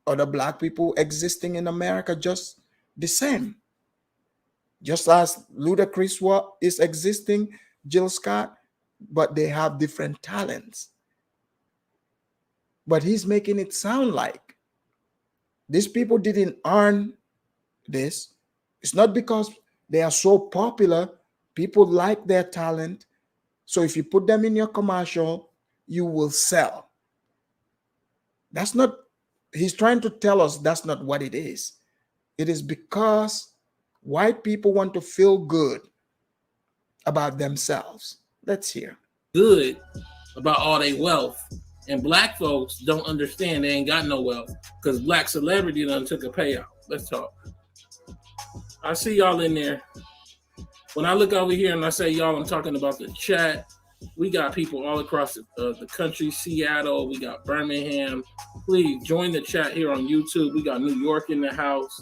other black people existing in America, just the same. Just as Ludacris is existing, Jill Scott, but they have different talents. But he's making it sound like these people didn't earn this. It's not because they are so popular. People like their talent. So if you put them in your commercial, you will sell. That's not, he's trying to tell us that's not what it is. It is because white people want to feel good about themselves. Let's hear. Good about all their wealth. And black folks don't understand they ain't got no wealth because black celebrity done took a payout. Let's talk. I see y'all in there. When I look over here and I say y'all, I'm talking about the chat. We got people all across the country, Seattle. We got Birmingham. Please join the chat here on YouTube. We got New York in the house.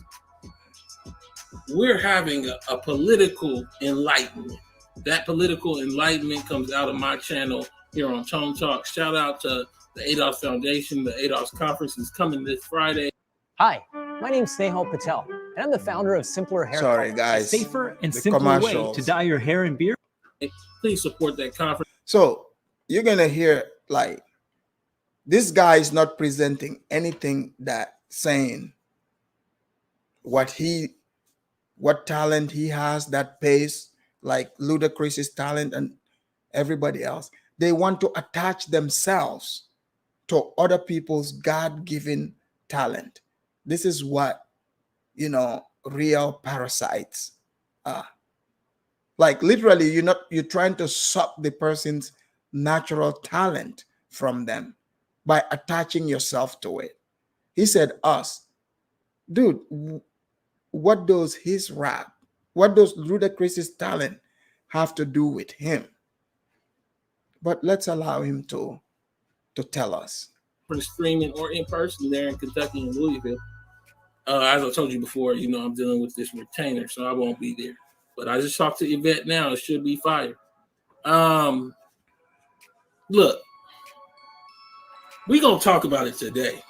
We're having a political enlightenment. That political enlightenment comes out of my channel here on Tone Talk. Shout out to the ADOS Foundation. The ADOS conference is coming this Friday. Hi, my name's Snehal Patel, and I'm the founder of Simpler Hair. Sorry, guys. A safer and simpler way to dye your hair and beard. Please support that conference. So you're going to hear like this guy is not presenting anything that saying what talent he has that pays like Ludacris's talent and everybody else. They want to attach themselves to other people's God-given talent. This is what, real parasites are. Like literally, you're trying to suck the person's natural talent from them by attaching yourself to it. He said us. Dude, what does his rap, what does Ludacris's talent have to do with him? But let's allow him to tell us. For the streaming or in person there in Kentucky and Louisville. As I told you before, I'm dealing with this retainer, so I won't be there. But I just talked to Yvette now. It should be fire. Look, we're going to talk about it today.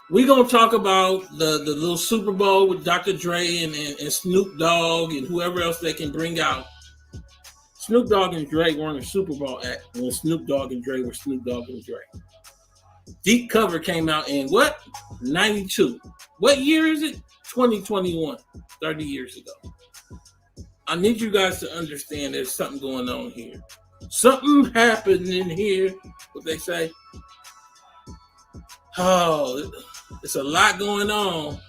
We're going to talk about the little Super Bowl with Dr. Dre and Snoop Dogg and whoever else they can bring out. Snoop Dogg and Dre weren't a Super Bowl act when Snoop Dogg and Dre were Snoop Dogg and Dre. Deep Cover came out in what? 92. What year is it? 2021. 30 years ago. I need you guys to understand there's something going on here. Something happening here. What they say? Oh, it's a lot going on.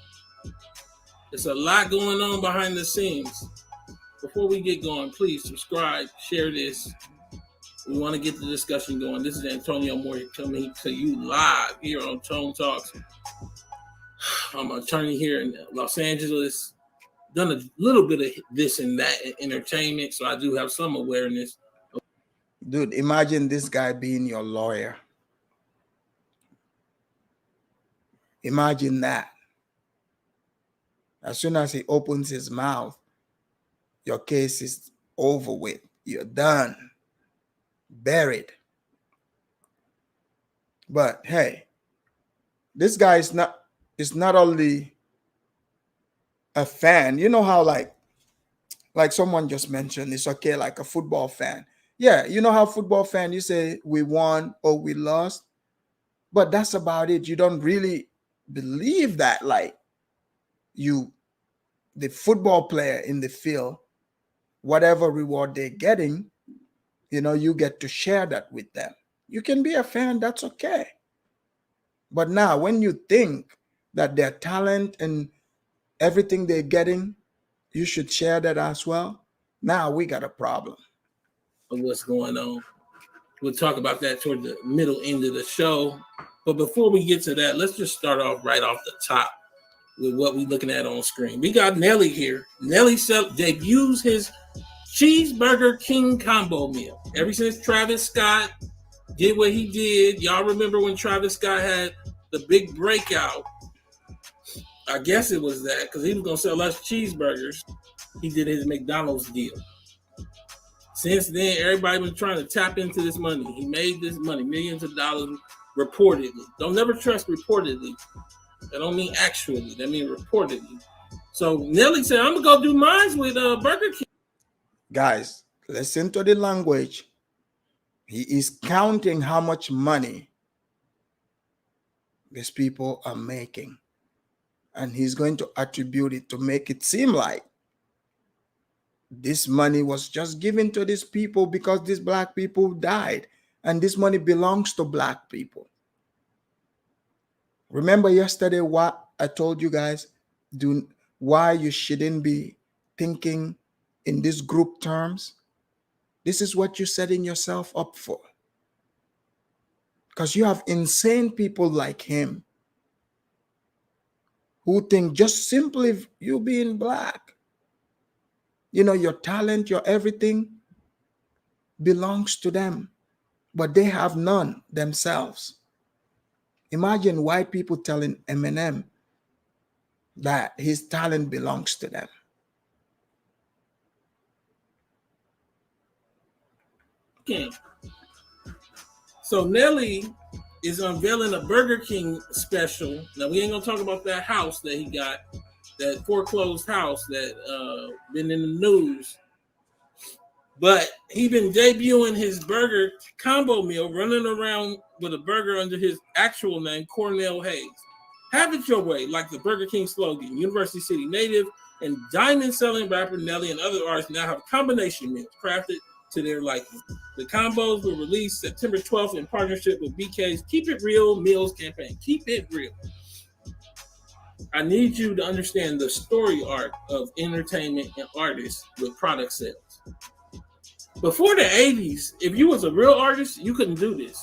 It's a lot going on behind the scenes. Before we get going, please subscribe, share this. We want to get the discussion going. This is Antonio Moore coming to you live here on Tone Talks. I'm an attorney here in Los Angeles. Done a little bit of this and that in entertainment, so I do have some awareness. Dude, imagine this guy being your lawyer. Imagine that. As soon as he opens his mouth, your case is over with. You're done. Buried. But hey, this guy is not only a fan. You know how like someone just mentioned, it's okay, like a football fan. Yeah, you know how football fan, you say we won or we lost, but that's about it. You don't really believe that, like the football player in the field, whatever reward they're getting, you get to share that with them. You can be a fan, that's okay. But now when you think that their talent and everything they're getting, you should share that as well, now we got a problem. Of what's going on. We'll talk about that toward the middle end of the show. But before we get to that, let's just start off right off the top with what we're looking at on screen. We got Nelly here. Nelly debuts his Cheeseburger King combo meal. Ever since Travis Scott did what he did, y'all remember when Travis Scott had the big breakout? I guess it was that, because he was going to sell us cheeseburgers. He did his McDonald's deal. Since then, everybody been trying to tap into this money. He made this money, millions of dollars, reportedly. Don't never trust reportedly. That don't mean actually. That means reportedly. So Nelly said, I'm going to go do mine with Burger King. Guys, listen to the language. He is counting how much money these people are making. And he's going to attribute it to make it seem like this money was just given to these people because these black people died. And this money belongs to black people. Remember yesterday what I told you guys? Why you shouldn't be thinking in these group terms? This is what you're setting yourself up for. Because you have insane people like him who think just simply you being black, your talent, your everything belongs to them, but they have none themselves. Imagine white people telling Eminem that his talent belongs to them. Okay. So Nelly is unveiling a Burger King special. Now we ain't gonna talk about that house that he got, that foreclosed house that been in the news. But he been debuting his burger combo meal, running around with a burger under his actual name, Cornell Hayes. Have it your way, like the Burger King slogan. University City native and diamond-selling rapper Nelly and other artists now have combination meals crafted to their liking. The combos were released September 12th in partnership with BK's Keep It Real Meals campaign. Keep it real. I need you to understand the story arc of entertainment and artists with product sales. Before the 80s, if you was a real artist, you couldn't do this.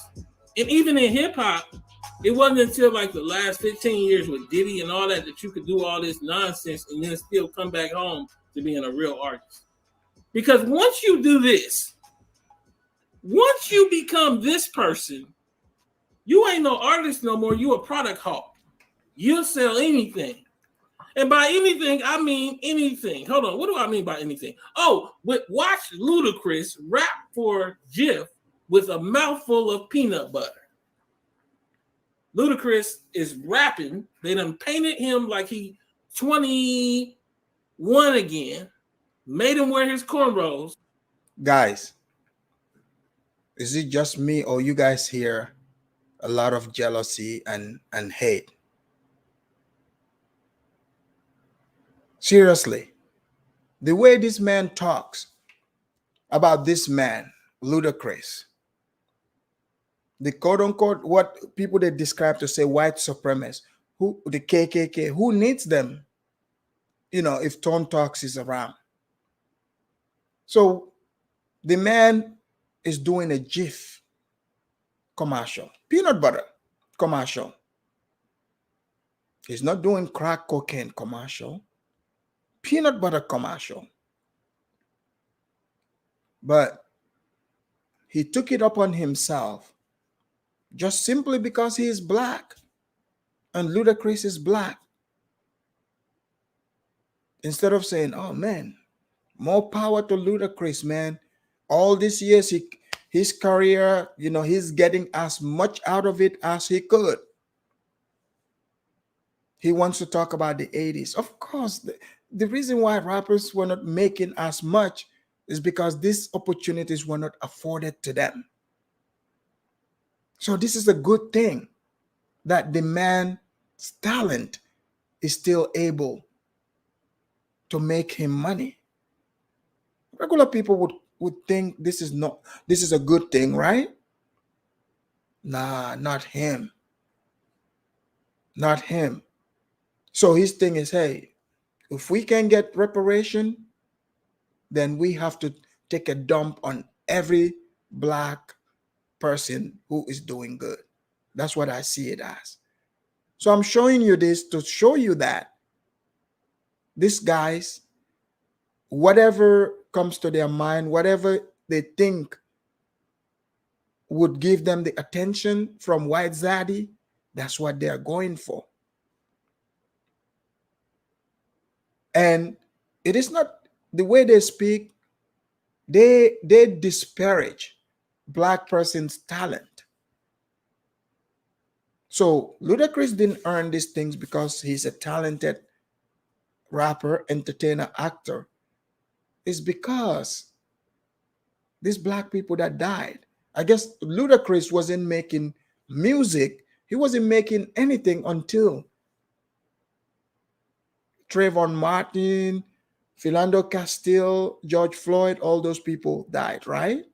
And even in hip hop, it wasn't until like the last 15 years with Diddy and all that you could do all this nonsense and then still come back home to being a real artist. Because once you do this, once you become this person, you ain't no artist no more. You a product hawk. You'll sell anything. And by anything, I mean anything. Hold on. What do I mean by anything? Oh, watch Ludacris rap for Jif with a mouthful of peanut butter. Ludacris is rapping. They done painted him like he 21 again. Made him wear his cornrows. Guys, is it just me or you guys hear a lot of jealousy and hate? Seriously, the way this man talks about this man, Ludacris, the quote-unquote, what people they describe to say white supremacists, who the KKK, who needs them, you know, if Tone Talks is around. So the man is doing a Jif commercial, peanut butter commercial. He's not doing crack cocaine commercial, peanut butter commercial. But he took it upon himself just simply because he is black and Ludacris is black. Instead of saying, oh man, more power to Ludacris, man. All these years, his career, you know, he's getting as much out of it as he could. He wants to talk about the 80s. Of course, the reason why rappers were not making as much is because these opportunities were not afforded to them. So this is a good thing that the man's talent is still able to make him money. Regular people would think this is a good thing, right? Nah, not him. Not him. So his thing is, hey, if we can get reparation, then we have to take a dump on every black person who is doing good. That's what I see it as. So I'm showing you this to show you that these guys, whatever comes to their mind, whatever they think would give them the attention from white Zaddy, that's what they're going for. And it is not the way they speak, they disparage black person's talent. So Ludacris didn't earn these things because he's a talented rapper, entertainer, actor. It's because these black people that died. I guess Ludacris wasn't making music. He wasn't making anything until Trayvon Martin, Philando Castile, George Floyd, all those people died, right?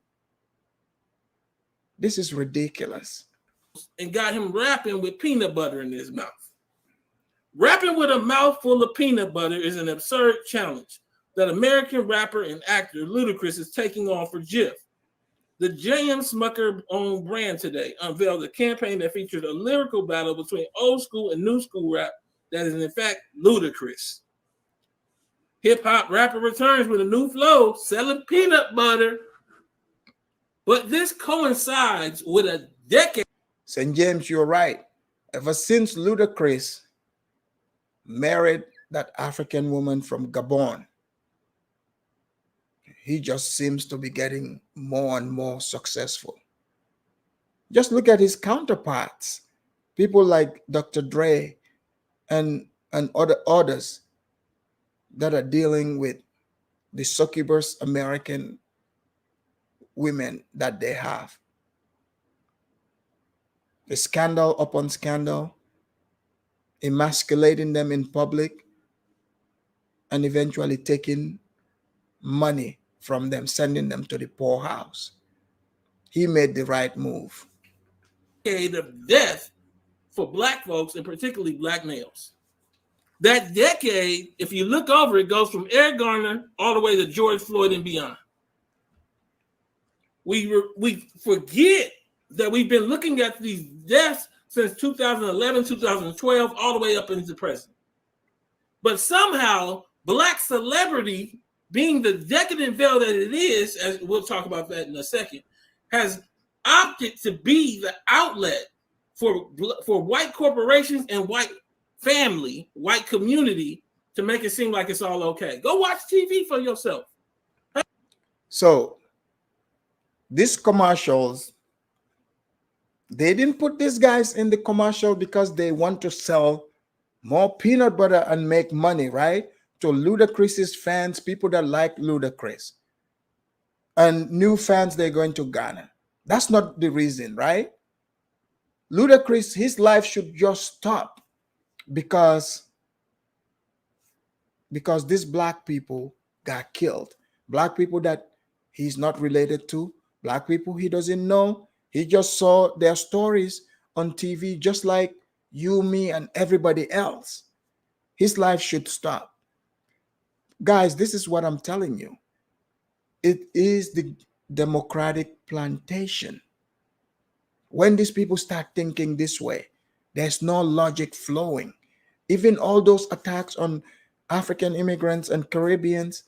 This is ridiculous. And got him rapping with peanut butter in his mouth. Rapping with a mouthful of peanut butter is an absurd challenge that American rapper and actor Ludacris is taking on for Jif. The J.M. Smucker-owned brand today unveiled a campaign that featured a lyrical battle between old school and new school rap that is in fact ludicrous. Hip-hop rapper returns with a new flow, selling peanut butter. But this coincides with a decade. St. James, you're right. Ever since Ludacris married that African woman from Gabon, he just seems to be getting more and more successful. Just look at his counterparts, people like Dr. Dre and others that are dealing with the succubus American women that they have. The scandal upon scandal, emasculating them in public, and eventually taking money from them, sending them to the poorhouse. He made the right move. Of death for black folks, and particularly black males. That decade, if you look over, it goes from Eric Garner all the way to George Floyd and beyond. we forget that we've been looking at these deaths since 2011, 2012, all the way up into present. But somehow, Black celebrity, being the decadent veil that it is, as we'll talk about that in a second, has opted to be the outlet for white corporations and white family, white community, to make it seem like it's all okay. Go watch TV for yourself. So these commercials, they didn't put these guys in the commercial because they want to sell more peanut butter and make money, right? To Ludacris's fans, people that like Ludacris, and new fans they're going to garner. That's not the reason, right? Ludacris, his life should just stop because these black people got killed. Black people that he's not related to, black people he doesn't know. He just saw their stories on TV, just like you, me, and everybody else. His life should stop. Guys, this is what I'm telling you. It is the democratic plantation. When these people start thinking this way, there's no logic flowing. Even all those attacks on African immigrants and Caribbeans,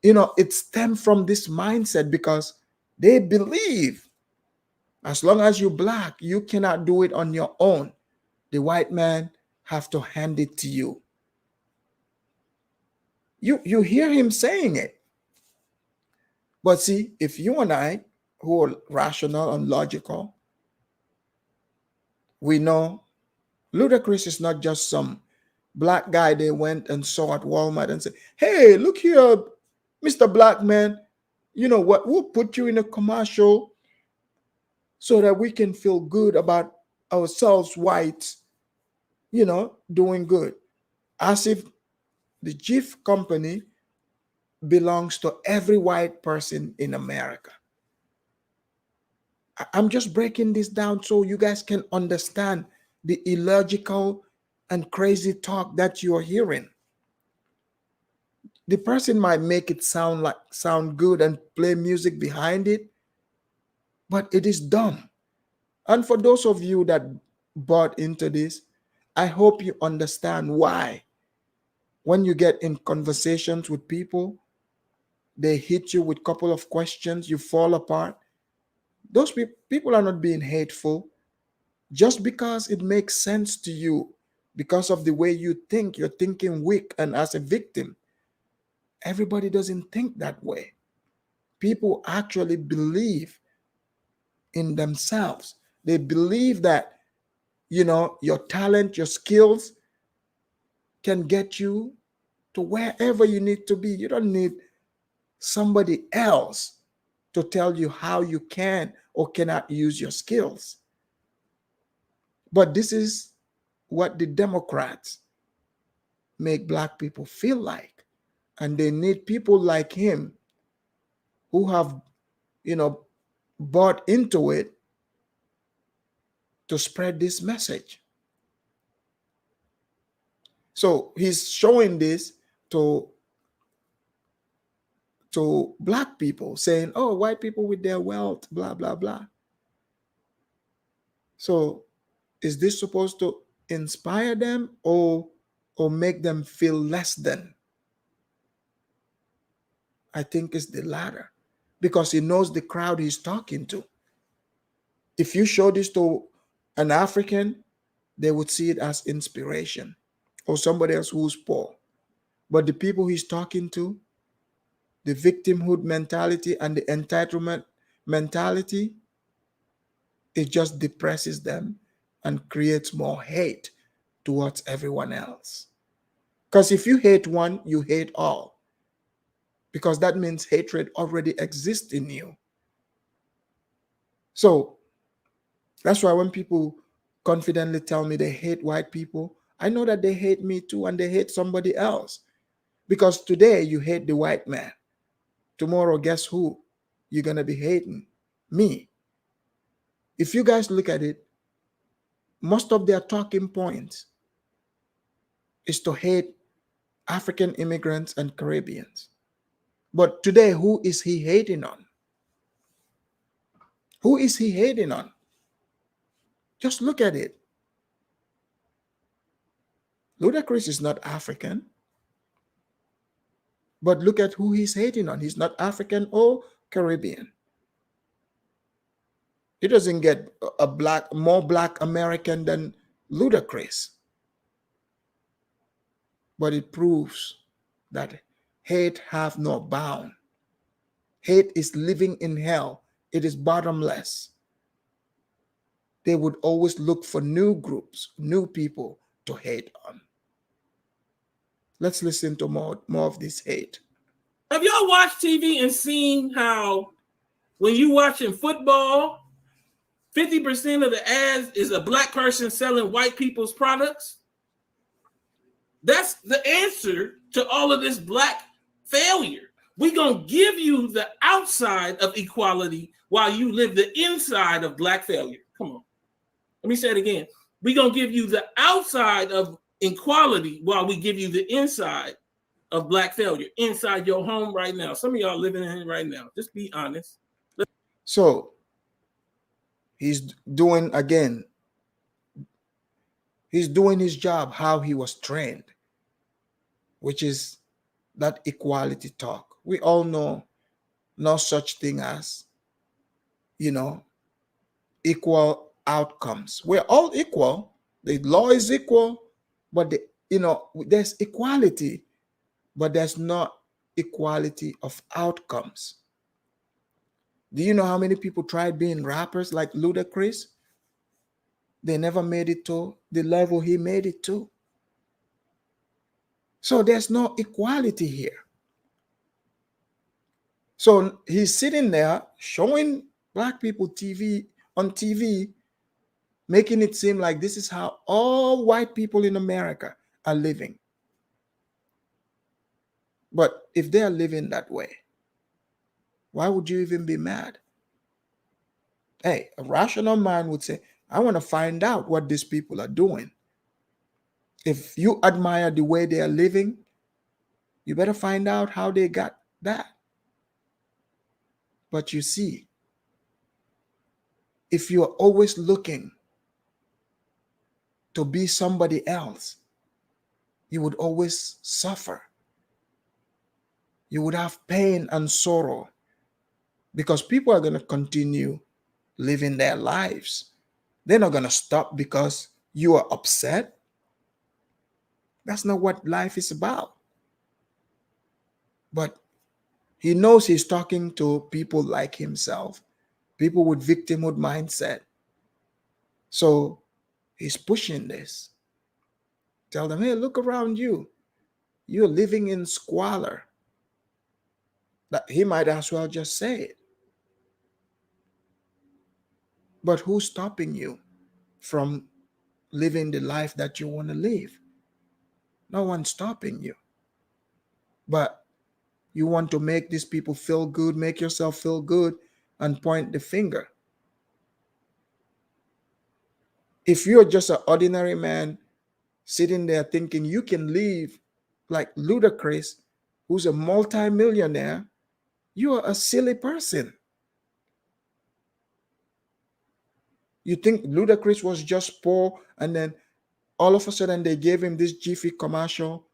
it stems from this mindset because they believe as long as you're black, you cannot do it on your own. The white man have to hand it to you. You hear him saying it. But see, if you and I, who are rational and logical, we know Ludacris is not just some black guy they went and saw at Walmart and said, hey, look here, Mr. Black Man, you know what, we'll put you in a commercial so that we can feel good about ourselves, whites, doing good. As if the Jeep company belongs to every white person in America. I'm just breaking this down so you guys can understand the illogical and crazy talk that you're hearing. The person might make it sound good and play music behind it, but it is dumb. And for those of you that bought into this, I hope you understand why. When you get in conversations with people, they hit you with a couple of questions, you fall apart. Those people are not being hateful. Just because it makes sense to you, because of the way you think, you're thinking weak and as a victim. Everybody doesn't think that way. People actually believe in themselves. They believe that, your talent, your skills can get you to wherever you need to be. You don't need somebody else to tell you how you can or cannot use your skills. But this is what the Democrats make black people feel like. And they need people like him who have, bought into it to spread this message. So he's showing this to black people, saying, oh, white people with their wealth, blah, blah, blah. So is this supposed to inspire them or make them feel less than? I think it's the latter, because he knows the crowd he's talking to. If you show this to an African, they would see it as inspiration, or somebody else who's poor. But the people he's talking to, the victimhood mentality and the entitlement mentality, it just depresses them and creates more hate towards everyone else. Because if you hate one, you hate all. Because that means hatred already exists in you. So that's why when people confidently tell me they hate white people, I know that they hate me too, and they hate somebody else. Because today you hate the white man. Tomorrow, guess who you're going to be hating? Me. If you guys look at it, most of their talking points is to hate African immigrants and Caribbeans. But today, who is he hating on? Who is he hating on? Just look at it. Ludacris is not African. But look at who he's hating on. He's not African or Caribbean. He doesn't get more black American than Ludacris. But it proves that hate have no bound. Hate is living in hell. It is bottomless. They would always look for new groups, new people to hate on. Let's listen to more of this hate. Have y'all watched TV and seen how when you watching football, 50% of the ads is a black person selling white people's products? That's the answer to all of this black failure. We're going to give you the outside of equality while you live the inside of black failure. Come on. Let me say it again. We're going to give you the outside of equality while we give you the inside of black failure inside your home right now. Some of y'all living in it right now. Just be honest. So he's doing his job how he was trained, which is that equality talk. We all know no such thing as, equal outcomes. We're all equal. The law is equal, but there's equality, but there's not equality of outcomes. Do you know how many people tried being rappers like Ludacris? They never made it to the level he made it to. So there's no equality here. So he's sitting there showing black people on TV, making it seem like this is how all white people in America are living. But if they are living that way, why would you even be mad? Hey, a rational man would say, I want to find out what these people are doing. If you admire the way they are living, you better find out how they got that. But you see, if you're always looking to be somebody else, you would always suffer. You would have pain and sorrow because people are going to continue living their lives. They're not going to stop because you are upset. That's not what life is about. But he knows he's talking to people like himself, people with victimhood mindset. So he's pushing this. Tell them, hey, look around you. You're living in squalor. That he might as well just say it. But who's stopping you from living the life that you want to live? No one's stopping you. But you want to make these people feel good, make yourself feel good, and point the finger. If you're just an ordinary man sitting there thinking you can live like Ludacris, who's a multi-millionaire, you are a silly person. You think Ludacris was just poor and then all of a sudden they gave him this Jiffy commercial,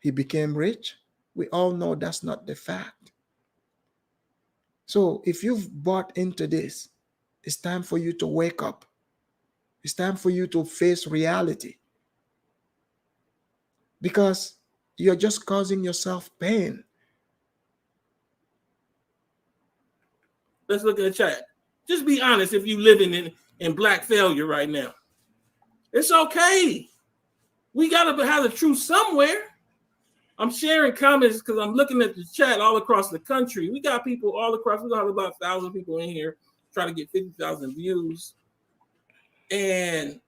he became rich? We all know that's not the fact. So if you've bought into this, it's time for you to wake up. It's time for you to face reality. Because you're just causing yourself pain. Let's look at the chat. Just be honest if you're living in black failure right now. It's okay. We got to have the truth somewhere. I'm sharing comments because I'm looking at the chat all across the country. We got people all across. We got about 1,000 people in here trying to get 50,000 views. And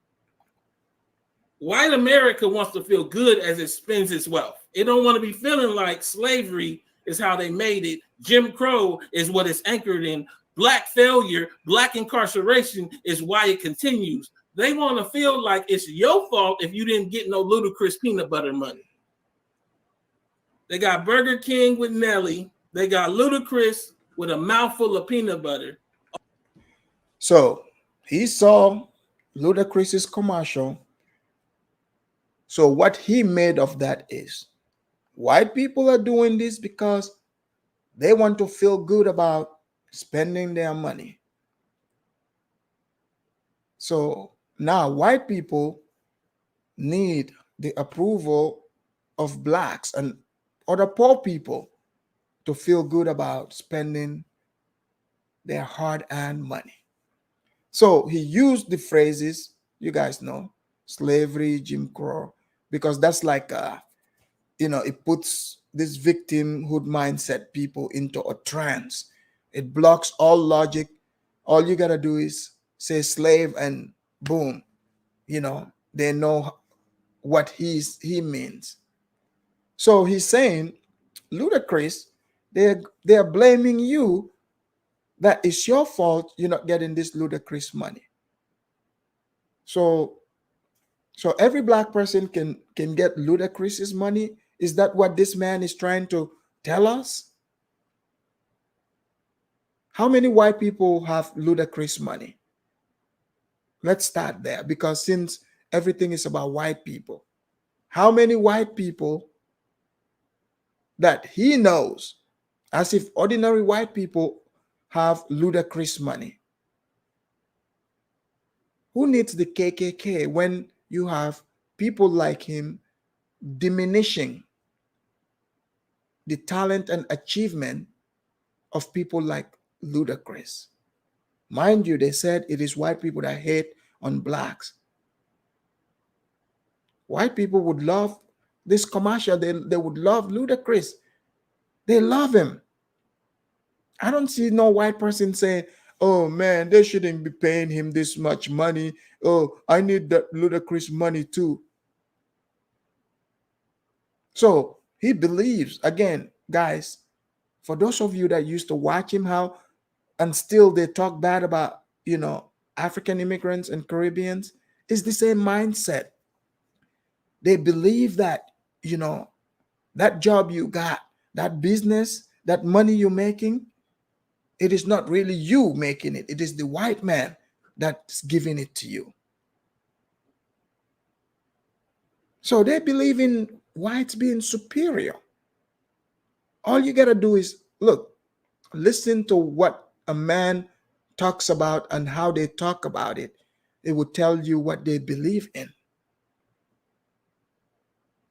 white America wants to feel good as it spends its wealth. It don't want to be feeling like slavery is how they made it. Jim Crow is what it's anchored in. Black failure, black incarceration is why it continues. They want to feel like it's your fault if you didn't get no Ludacris peanut butter money. They got Burger King with Nelly. They got Ludacris with a mouthful of peanut butter. So he saw Ludacris's commercial. So what he made of that is white people are doing this because they want to feel good about spending their money. So now white people need the approval of blacks and other poor people to feel good about spending their hard-earned money. So he used the phrases, you guys know, slavery, Jim Crow, because that's like it puts this victimhood mindset people into a trance. It blocks all logic. All you gotta do is say slave and boom, they know what he means. So he's saying, Ludacris, they're blaming you, that it's your fault you're not getting this Ludacris money. So every black person can get Ludacris's money. Is that what this man is trying to tell us? How many white people have Ludacris money? Let's start there, because since everything is about white people, how many white people that he knows, as if ordinary white people, have Ludacris money? Who needs the KKK when you have people like him diminishing the talent and achievement of people like Ludacris? Mind you, they said it is white people that hate on blacks. White people would love this commercial. They would love Ludacris. They love him. I don't see no white person saying, oh man, they shouldn't be paying him this much money. Oh, I need that Ludacris money too. So he believes, again, guys, for those of you that used to watch him, how and still they talk bad about, African immigrants and Caribbeans, it's the same mindset. They believe that, that job you got, that business, that money you're making, it is not really you making it. It is the white man that's giving it to you. So they believe in whites being superior. All you got to do is listen to what a man talks about and how they talk about it. It will tell you what they believe in.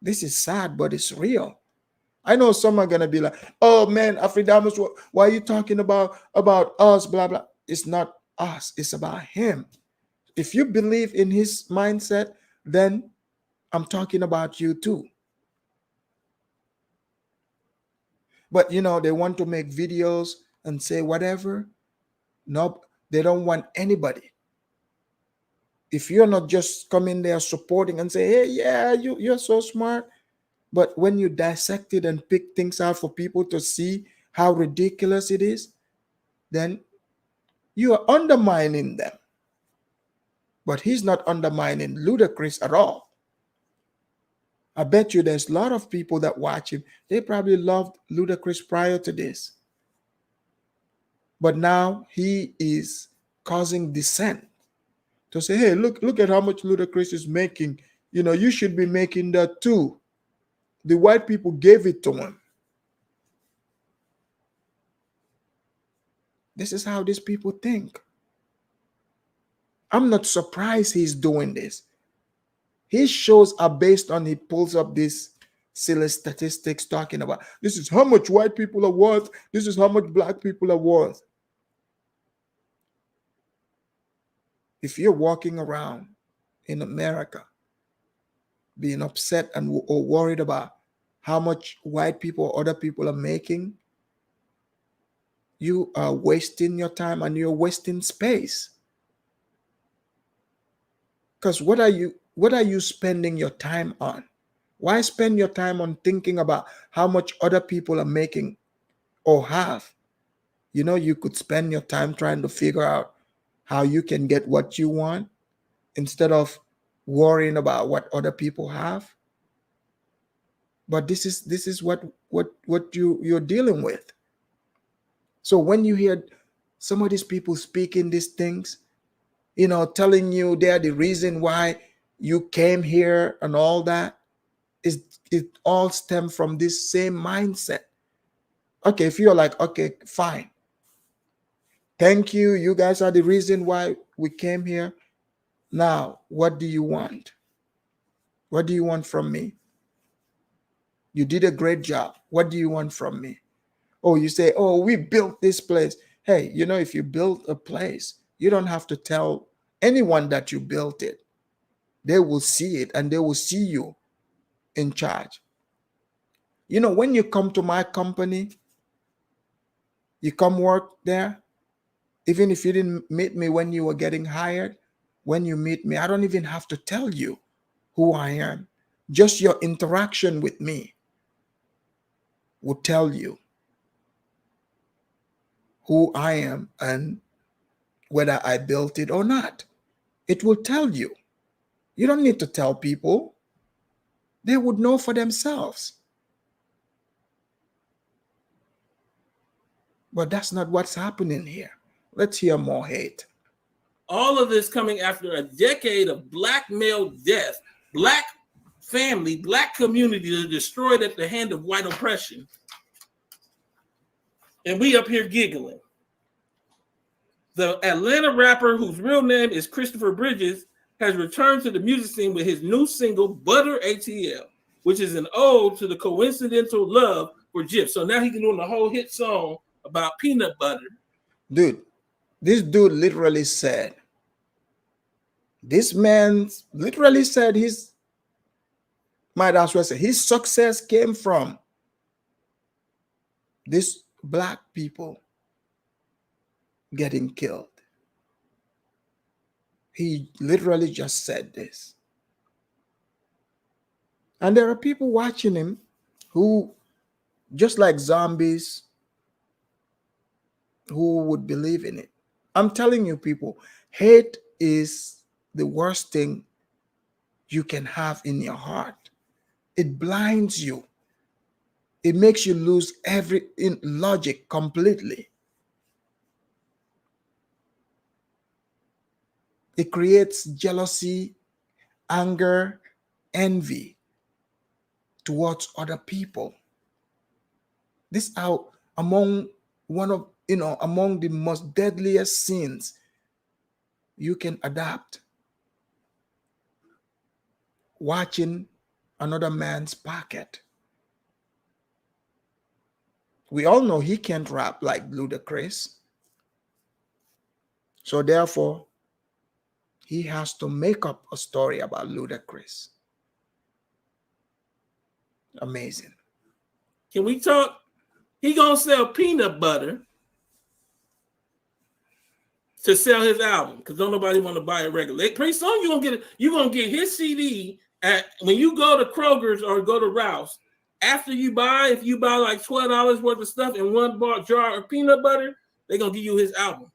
This is sad, but it's real. I know some are gonna be like, "Oh man, Afridamus, why are you talking about us?" Blah blah. It's not us. It's about him. If you believe in his mindset, then I'm talking about you too. But they want to make videos and say whatever. Nope, they don't want anybody. If you're not just coming there supporting and say, "Hey, yeah, you're so smart," but when you dissect it and pick things out for people to see how ridiculous it is, then you are undermining them. But he's not undermining Ludacris at all. I bet you there's a lot of people that watch him. They probably loved Ludacris prior to this. But now he is causing dissent to say, hey, look at how much Ludacris is making. You should be making that too. The white people gave it to him. This is how these people think. I'm not surprised he's doing this. His shows are based on, he pulls up these silly statistics talking about, this is how much white people are worth. This is how much black people are worth. If you're walking around in America being upset or worried about how much white people or other people are making, you are wasting your time and you're wasting space. Because what are you spending your time on? Why spend your time on thinking about how much other people are making or have? You could spend your time trying to figure out how you can get what you want instead of worrying about what other people have. But this is what you're dealing with. So when you hear some of these people speaking these things, telling you they're the reason why you came here and all that, it all stems from this same mindset. Okay, if you're like, okay, fine. Thank you. You guys are the reason why we came here. Now, what do you want? What do you want from me? You did a great job. What do you want from me? Oh, you say, oh, we built this place. Hey, if you build a place, you don't have to tell anyone that you built it. They will see it and they will see you in charge. When you come to my company, you come work there, even if you didn't meet me when you were getting hired, when you meet me, I don't even have to tell you who I am. Just your interaction with me will tell you who I am and whether I built it or not. It will tell you. You don't need to tell people. They would know for themselves. But that's not what's happening here. Let's hear more hate. All of this coming after a decade of black male death, black family, black community destroyed at the hand of white oppression. And we up here giggling. The Atlanta rapper, whose real name is Christopher Bridges, has returned to the music scene with his new single, Butter ATL, which is an ode to the coincidental love for Jif. So now he can do a whole hit song about peanut butter. Dude, this dude literally said, this man literally said might as well say his success came from these black people getting killed. He literally just said this. And there are people watching him who, just like zombies, who would believe in it. I'm telling you, people, hate is the worst thing you can have in your heart. It blinds you. It makes you lose logic completely. It creates jealousy, anger, envy towards other people. This out among among the most deadliest sins you can adapt. Watching another man's pocket. We all know he can't rap like Ludacris. So therefore, he has to make up a story about Ludacris. Amazing. Can we talk? He gonna sell peanut butter to sell his album because don't nobody want to buy it regular. Pretty soon you're gonna get his CD when you go to Kroger's or go to Ralph's. After if you buy like $12 worth of stuff in one jar of peanut butter, they're gonna give you his album.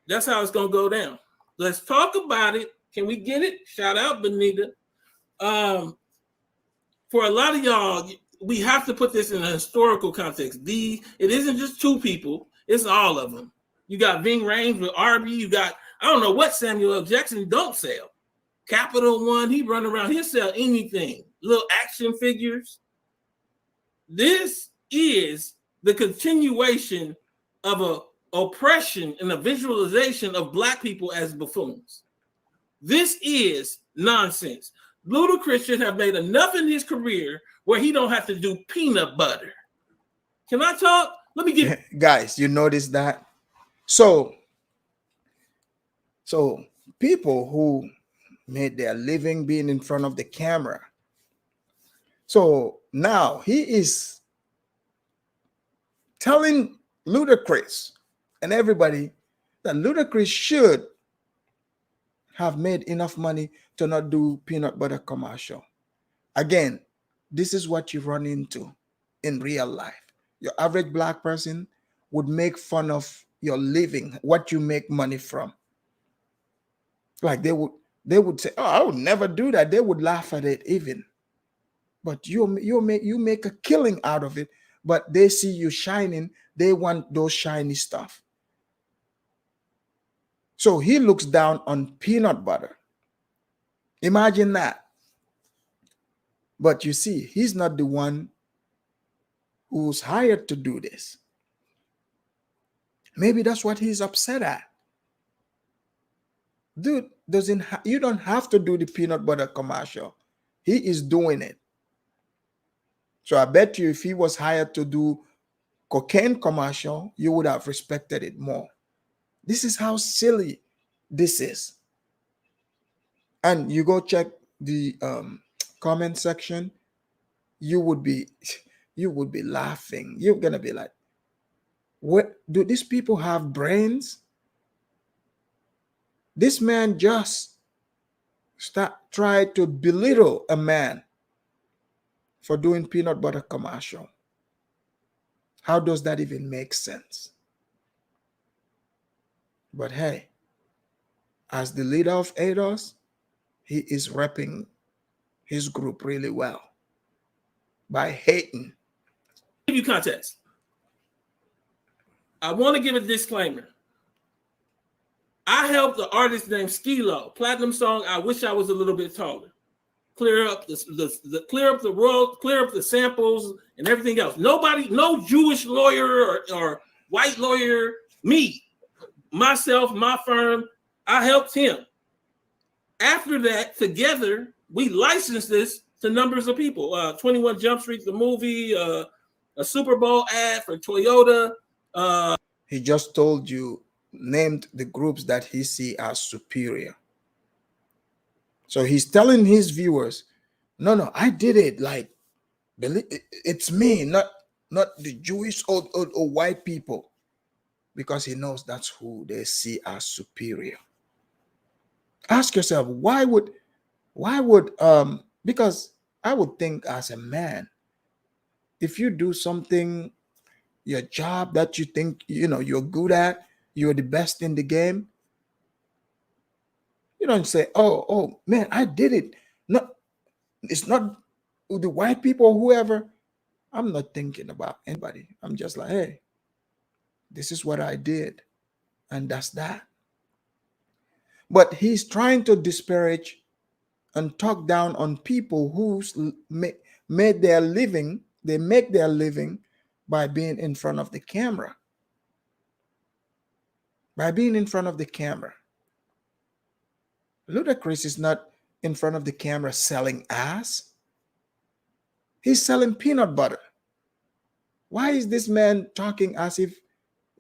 That's how it's gonna go down. Let's talk about it. Can we get it? Shout out, Benita. For a lot of y'all, we have to put this in a historical context. It isn't just two people, it's all of them. You got Ving Rhames with Arby. You got, I don't know what Samuel L. Jackson don't sell. Capital One, he run around, he'll sell anything. Little action figures. This is the continuation of a oppression and a visualization of black people as buffoons. This is nonsense. Ludacris should have made enough in his career where he don't have to do peanut butter. Can I talk? Let me get guys, you notice that? So people who made their living being in front of the camera. So now he is telling Ludacris and everybody that Ludacris should have made enough money to not do peanut butter commercial. Again, this is what you run into in real life. Your average black person would make fun of your living, what you make money from. Like they would say, "Oh, I would never do that." They would laugh at it even. But you make a killing out of it. But they see you shining. They want those shiny stuff. So he looks down on peanut butter. Imagine that. But you see, he's not the one who's hired to do this. Maybe that's what he's upset at. Dude, you don't have to do the peanut butter commercial. He is doing it. So I bet you if he was hired to do cocaine commercial, you would have respected it more. This is how silly this is. And you go check the comment section, you would be laughing. You're gonna be like, what do these people have brains? This man just try to belittle a man for doing peanut butter commercial. How does that even make sense? But hey, as the leader of ADOS, he is repping his group really well by hating. Give you context. I want to give a disclaimer. I helped the artist named Skilo, platinum song "I Wish I Was a Little Bit Taller," clear up the road, clear up the samples and everything else. Nobody, no Jewish lawyer or white lawyer, me, myself, my firm, I helped him. After that, together, we licensed this to numbers of people. 21 Jump Street, the movie, a Super Bowl ad for Toyota. He just told you, named the groups that he see as superior. So he's telling his viewers, no, I did it. Like, it's me, not the Jewish or white people, because he knows that's who they see as superior. Ask yourself, why would because I would think as a man, if you do something, your job that you think you're good at, you're the best in the game, you don't say, oh man, I did it. No, it's not the white people or whoever. I'm not thinking about anybody. I'm just like, hey, this is what I did, and that's that. But he's trying to disparage and talk down on people who made their living. They make their living by being in front of the camera. By being in front of the camera. Ludacris is not in front of the camera selling ass. He's selling peanut butter. Why is this man talking as if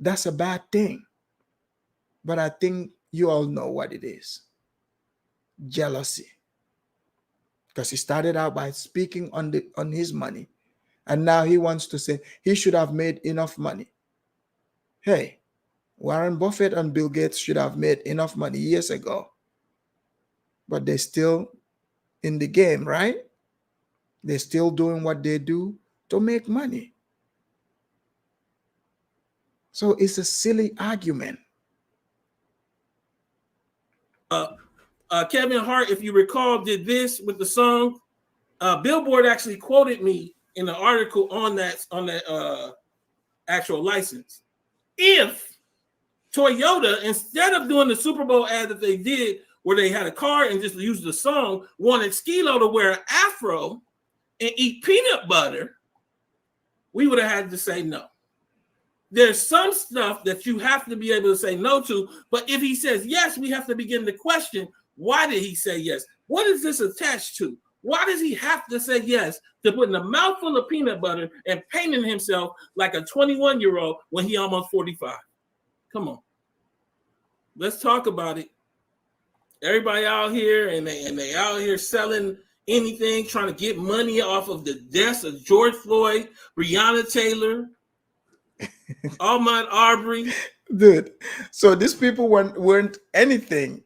that's a bad thing? But I think you all know what it is. Jealousy. Because he started out by speaking on his money. And now he wants to say he should have made enough money. Hey, Warren Buffett and Bill Gates should have made enough money years ago. But they're still in the game, right? They're still doing what they do to make money. So it's a silly argument. Kevin Hart, if you recall, did this with the song. Billboard actually quoted me in the article on that actual license. If Toyota, instead of doing the Super Bowl ad that they did, where they had a car and just used the song, wanted Skilo to wear an afro and eat peanut butter, we would have had to say no. There's some stuff that you have to be able to say no to, but if he says yes, we have to begin to question, why did he say yes? What is this attached to? Why does he have to say yes to putting a mouthful of peanut butter and painting himself like a 21-year-old when he almost 45? Come on. Let's talk about it. Everybody out here and they out here selling anything, trying to get money off of the deaths of George Floyd, Breonna Taylor, Ahmaud Arbery. Dude, so these people weren't anything,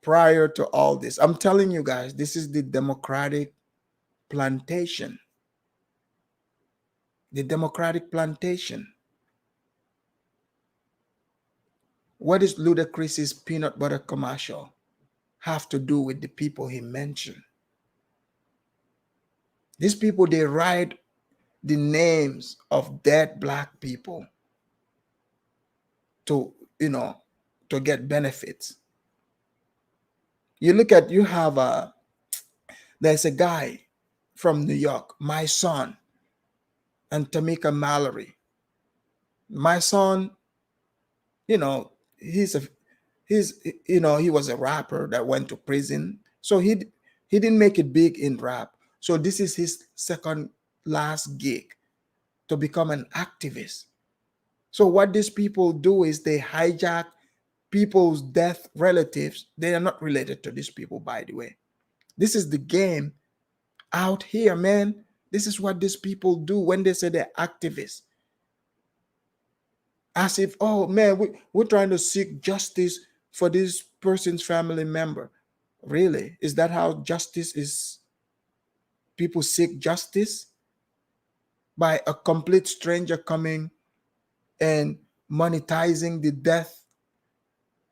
prior to all this. I'm telling you guys, this is the Democratic plantation. The Democratic plantation. What is Ludacris's peanut butter commercial have to do with the people he mentioned? These people, they write the names of dead black people to, to get benefits. You have there's a guy from New York, my son, and Tamika Mallory. My son, he's he was a rapper that went to prison. So he didn't make it big in rap. So this is his second last gig to become an activist. So what these people do is they hijack people's death relatives. They are not related to these people, by the way. This is the game out here, man. This is what these people do when they say they're activists. As if, oh man, we're trying to seek justice for this person's family member. Really? Is that how justice is? People seek justice by a complete stranger coming and monetizing the death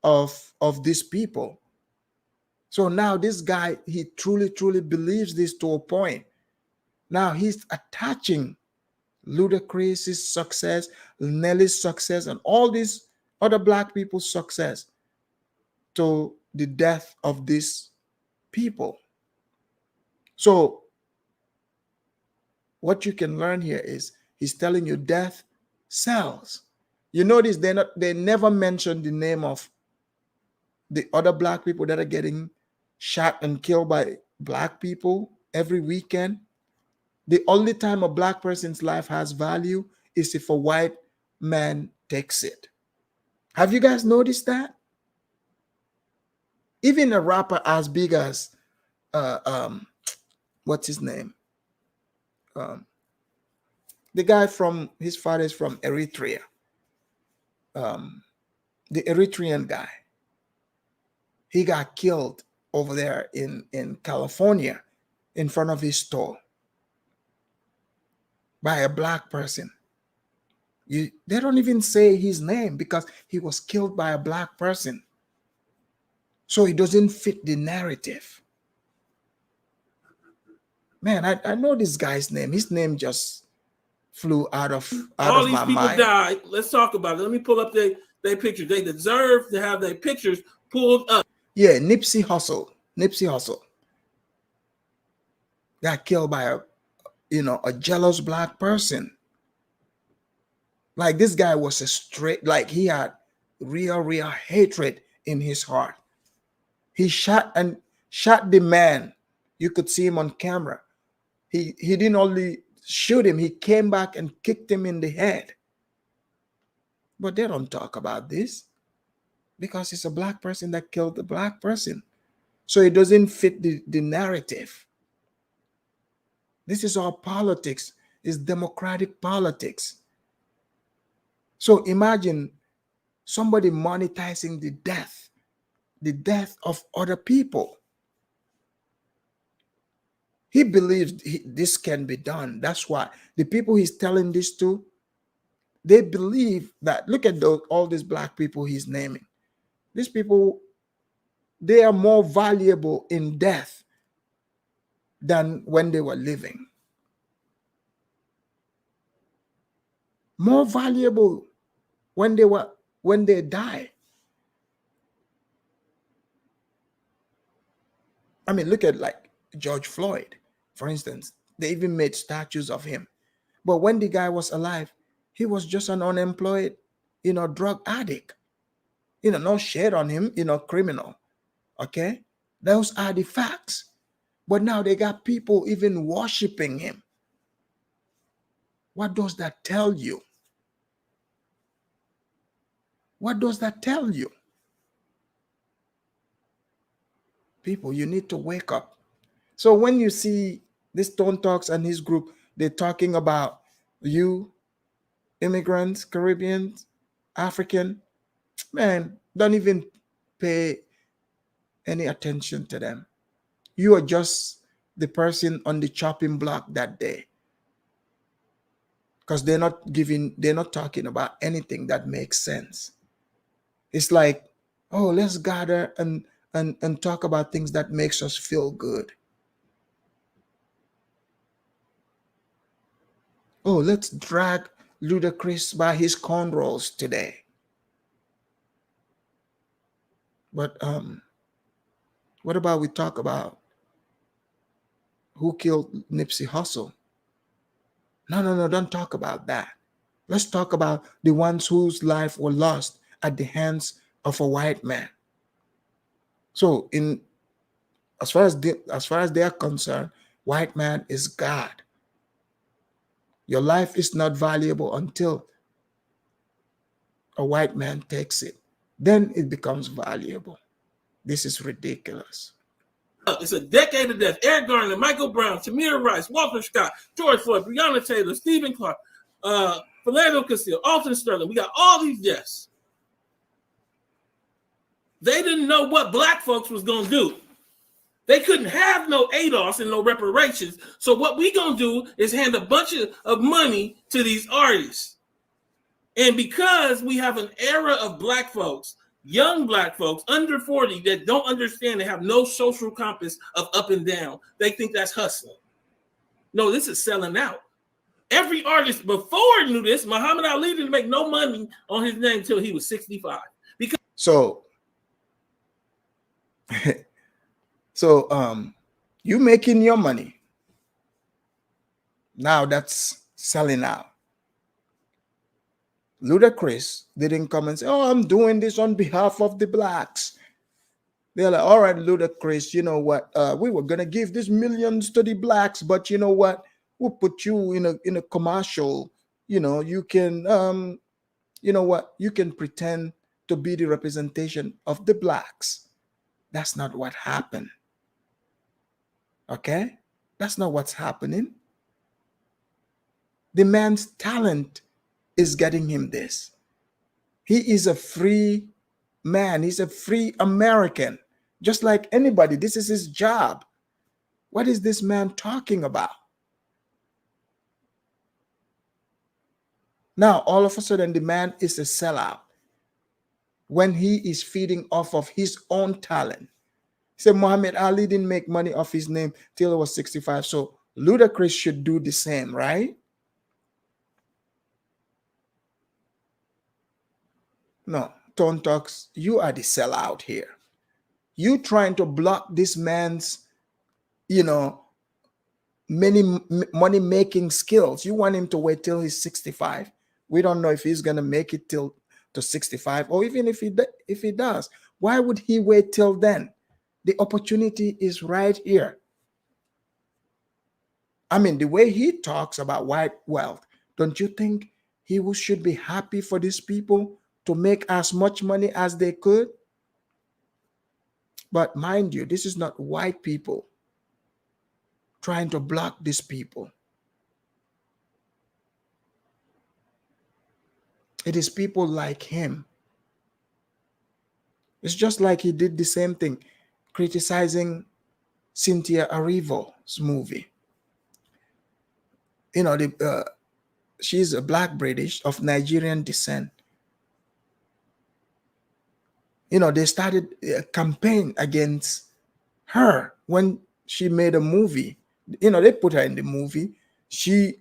of these people. So now this guy, he truly believes this to a point. Now he's attaching Ludacris's success, Nelly's success, and all these other black people's success to the death of these people. So what you can learn here is he's telling you death sells. You notice they never mention the name of the other black people that are getting shot and killed by black people every weekend. The only time a black person's life has value is if a white man takes it. Have you guys noticed that? Even a rapper as big as what's his name? The guy from his father is from Eritrea. The Eritrean guy. He got killed over there in California in front of his store by a black person. They don't even say his name because he was killed by a black person. So it doesn't fit the narrative. Man, I know this guy's name. His name just flew out of my mind. All these people died. Let's talk about it. Let me pull up their pictures. They deserve to have their pictures pulled up. Yeah, Nipsey Hussle got killed by a jealous black person. Like this guy was like he had real hatred in his heart. He shot the man. You could see him on camera. He didn't only shoot him, he came back and kicked him in the head. But they don't talk about this because it's a black person that killed the black person. So it doesn't fit the narrative. This is all politics. It's democratic politics. So imagine somebody monetizing the death of other people. He believes this can be done. That's why the people he's telling this to, they believe that, look at all these black people he's naming. These people, they are more valuable in death than when they were living. More valuable when they die. I mean, look at like George Floyd, for instance. They even made statues of him. But when the guy was alive, he was just an unemployed, drug addict. No shade on him, criminal. Okay? Those are the facts. But now they got people even worshiping him. What does that tell you? What does that tell you? People, you need to wake up. So when you see this Stone Talks and his group, they're talking about you, immigrants, Caribbeans, African, man, don't even pay any attention to them. You are just the person on the chopping block that day. Because they're not talking about anything that makes sense. It's like, oh, let's gather and talk about things that makes us feel good. Oh, let's drag Ludacris by his cornrows today. But what about we talk about who killed Nipsey Hussle? No, don't talk about that. Let's talk about the ones whose life were lost at the hands of a white man. So, as far as they are concerned, white man is God. Your life is not valuable until a white man takes it. Then it becomes valuable. This is ridiculous. It's a decade of death. Eric Garner, Michael Brown, Tamir Rice, Walter Scott, George Floyd, Breonna Taylor, Stephen Clark, Philando Castile, Alton Sterling. We got all these deaths. They didn't know what black folks was going to do. They couldn't have no ADOS and no reparations. So what we going to do is hand a bunch of money to these artists. And because we have an era of black folks, young black folks under 40 that don't understand, they have no social compass of up and down, they think that's hustling. No, this is selling out. Every artist before knew this. Muhammad Ali didn't make no money on his name until he was 65. So you making your money. Now that's selling out. Ludacris didn't come and say, "Oh, I'm doing this on behalf of the blacks." They're like, "All right, Ludacris, you know what? We were gonna give this millions to the blacks, but you know what? We'll put you in a commercial. You know, you can you know what? You can pretend to be the representation of the blacks." That's not what happened. Okay? That's not what's happening. The man's talent is getting him this. He is a free man. He's a free American, just like anybody. This is his job. What is this man talking about? Now, all of a sudden, the man is a sellout when he is feeding off of his own talent. He said Muhammad Ali didn't make money off his name till he was 65. So Ludacris should do the same, right? No, Tone Talks, you are the sellout here. You trying to block this man's, many money-making skills. You want him to wait till he's 65. We don't know if he's going to make it to 65, or even if he does. Why would he wait till then? The opportunity is right here. I mean, the way he talks about white wealth, don't you think he should be happy for these people to make as much money as they could? But mind you, this is not white people trying to block these people. It is people like him. It's just like he did the same thing, criticizing Cynthia Erivo's movie. She's a black British of Nigerian descent. They started a campaign against her when she made a movie. They put her in the movie. She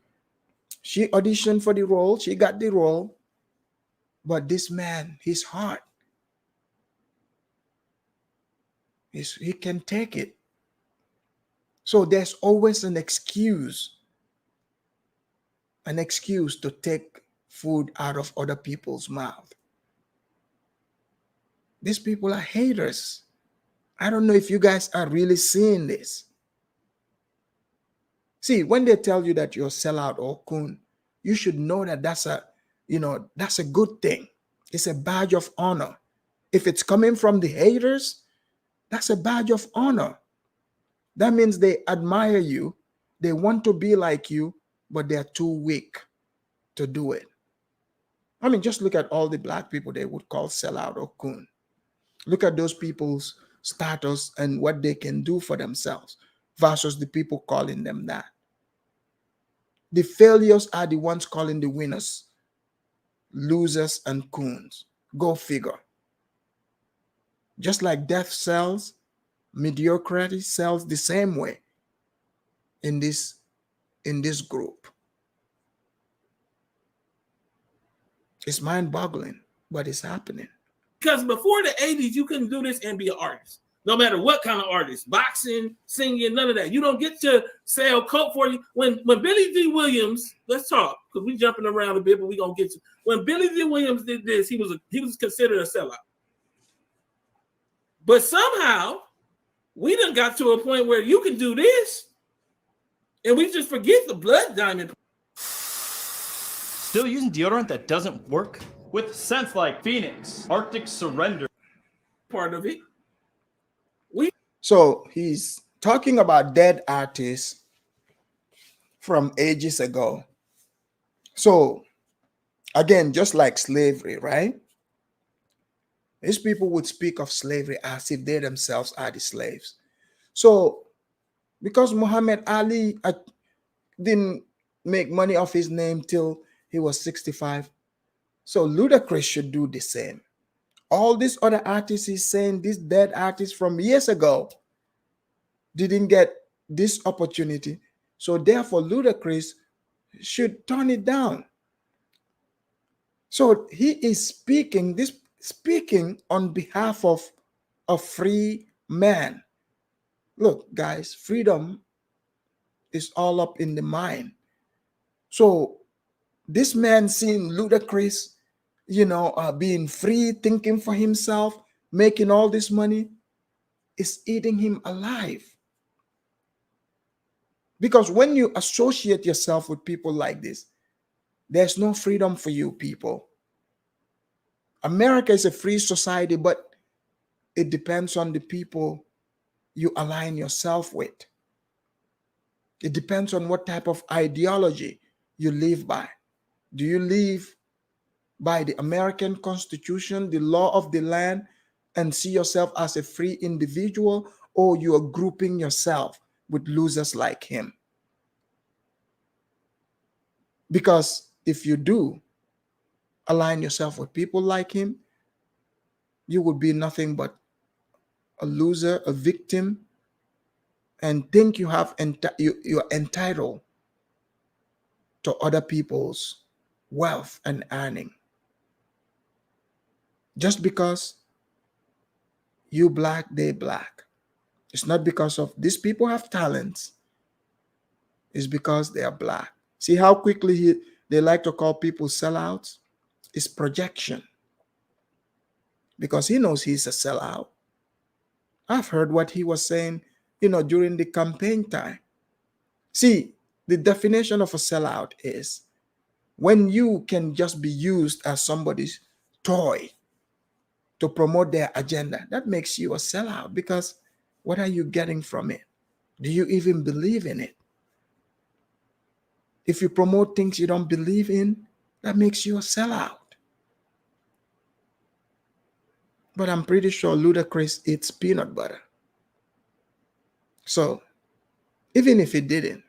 auditioned for the role. She got the role. But this man, his heart, he can take it. So there's always an excuse to take food out of other people's mouth. These people are haters. I don't know if you guys are really seeing this. See, when they tell you that you're a sellout or coon, you should know that that's a good thing. It's a badge of honor. If it's coming from the haters, that's a badge of honor. That means they admire you. They want to be like you, but they're too weak to do it. I mean, just look at all the black people they would call sellout or coon. Look at those people's status and what they can do for themselves versus the people calling them that. The failures are the ones calling the winners losers and coons. Go figure. Just like death sells, mediocrity sells the same way in this group. It's mind-boggling, but it's happening. because before the 80s, you couldn't do this and be an artist. No matter what kind of artist, boxing, singing, none of that. You don't get to sell coke for you. When Billy D. Williams, let's talk, because we jumping around a bit, but we gonna get to. When Billy D. Williams did this, he was considered a sellout. But somehow, we done got to a point where you can do this, and we just forget the blood diamond. Still using deodorant that doesn't work? With scents like Phoenix, Arctic Surrender. Part of it. So he's talking about dead artists from ages ago. So again, just like slavery, right? These people would speak of slavery as if they themselves are the slaves. So because Muhammad Ali didn't make money off his name till he was 65, so Ludacris should do the same. All these other artists, he's saying these dead artists from years ago didn't get this opportunity. So therefore, Ludacris should turn it down. So he is speaking on behalf of a free man. Look, guys, freedom is all up in the mind. So this man seeing Ludacris, being free, thinking for himself, making all this money, is eating him alive. Because when you associate yourself with people like this, there's no freedom for you people. America is a free society, but it depends on the people you align yourself with. It depends on what type of ideology you live by. Do you live by the American Constitution, the law of the land, and see yourself as a free individual, or you are grouping yourself with losers like him? Because if you do align yourself with people like him, you will be nothing but a loser, a victim, and think you are entitled to other people's wealth and earning. Just because you black, they black. It's not because of these people have talents. It's because they are black. See how quickly they like to call people sellouts? It's projection. Because he knows he's a sellout. I've heard what he was saying, during the campaign time. See, the definition of a sellout is when you can just be used as somebody's toy to promote their agenda. That makes you a sellout, because what are you getting from it? Do you even believe in it? If you promote things you don't believe in, that makes you a sellout. But I'm pretty sure Ludacris eats peanut butter. So even if he didn't,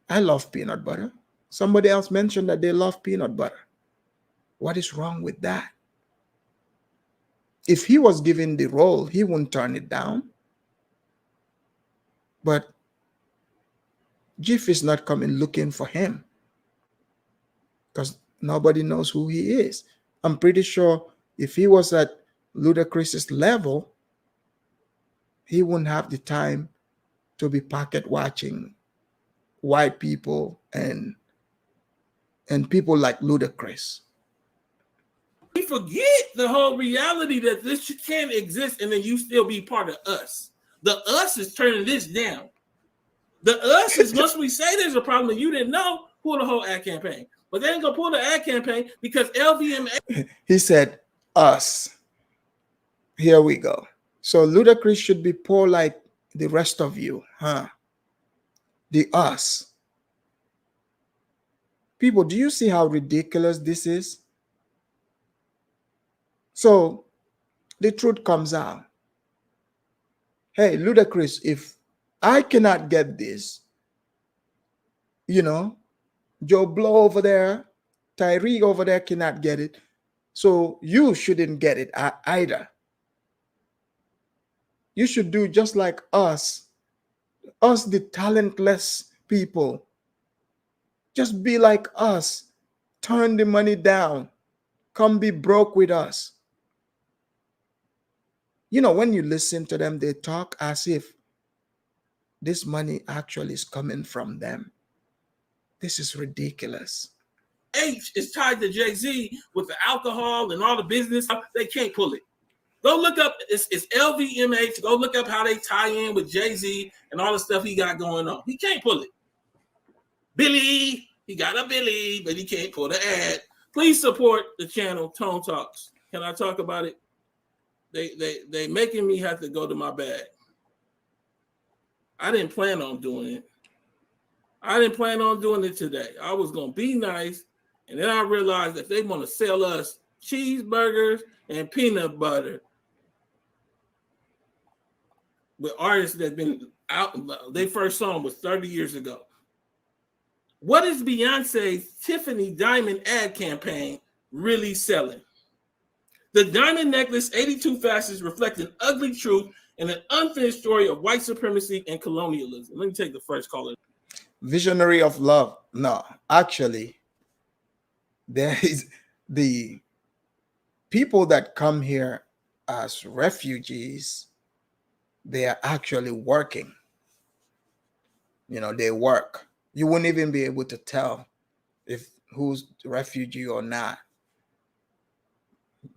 I love peanut butter. Somebody else mentioned that they love peanut butter. What is wrong with that? If he was given the role, he wouldn't turn it down. But Jif is not coming looking for him, because nobody knows who he is. I'm pretty sure if he was at Ludacris's level, he wouldn't have the time to be pocket watching white people and people like Ludacris. We forget the whole reality that this can't exist and then you still be part of us. The us is turning this down. The us is, once we say there's a problem and you didn't know, pull the whole ad campaign. But they ain't gonna pull the ad campaign because LVMA. He said us. Here we go. So Ludacris should be poor like the rest of you, huh? The us. People, do you see how ridiculous this is? So the truth comes out. Hey, Ludacris, if I cannot get this, Joe Blow over there, Tyree over there cannot get it, so you shouldn't get it either. You should do just like us the talentless people. Just be like us. Turn the money down. Come be broke with us. when you listen to them, they talk as if this money actually is coming from them. This is ridiculous. H is tied to Jay-Z with the alcohol and all the business. They can't pull it. Go look up, it's LVMH. Go look up how they tie in with Jay-Z and all the stuff he got going on. He can't pull it. Billy, he got a Billy, but he can't pull the ad. Please support the channel, Tone Talks. Can I talk about it? They making me have to go to my bag. I didn't plan on doing it. I didn't plan on doing it today. I was going to be nice, and then I realized that they want to sell us cheeseburgers and peanut butter with artists that have been out. Their first song was 30 years ago. What is Beyonce's Tiffany Diamond ad campaign really selling? The diamond necklace, 82 facets, reflect an ugly truth and an unfinished story of white supremacy and colonialism. Let me take the first caller. Visionary of love. No, actually, there is the people that come here as refugees, they are actually working. They work. You wouldn't even be able to tell if who's refugee or not.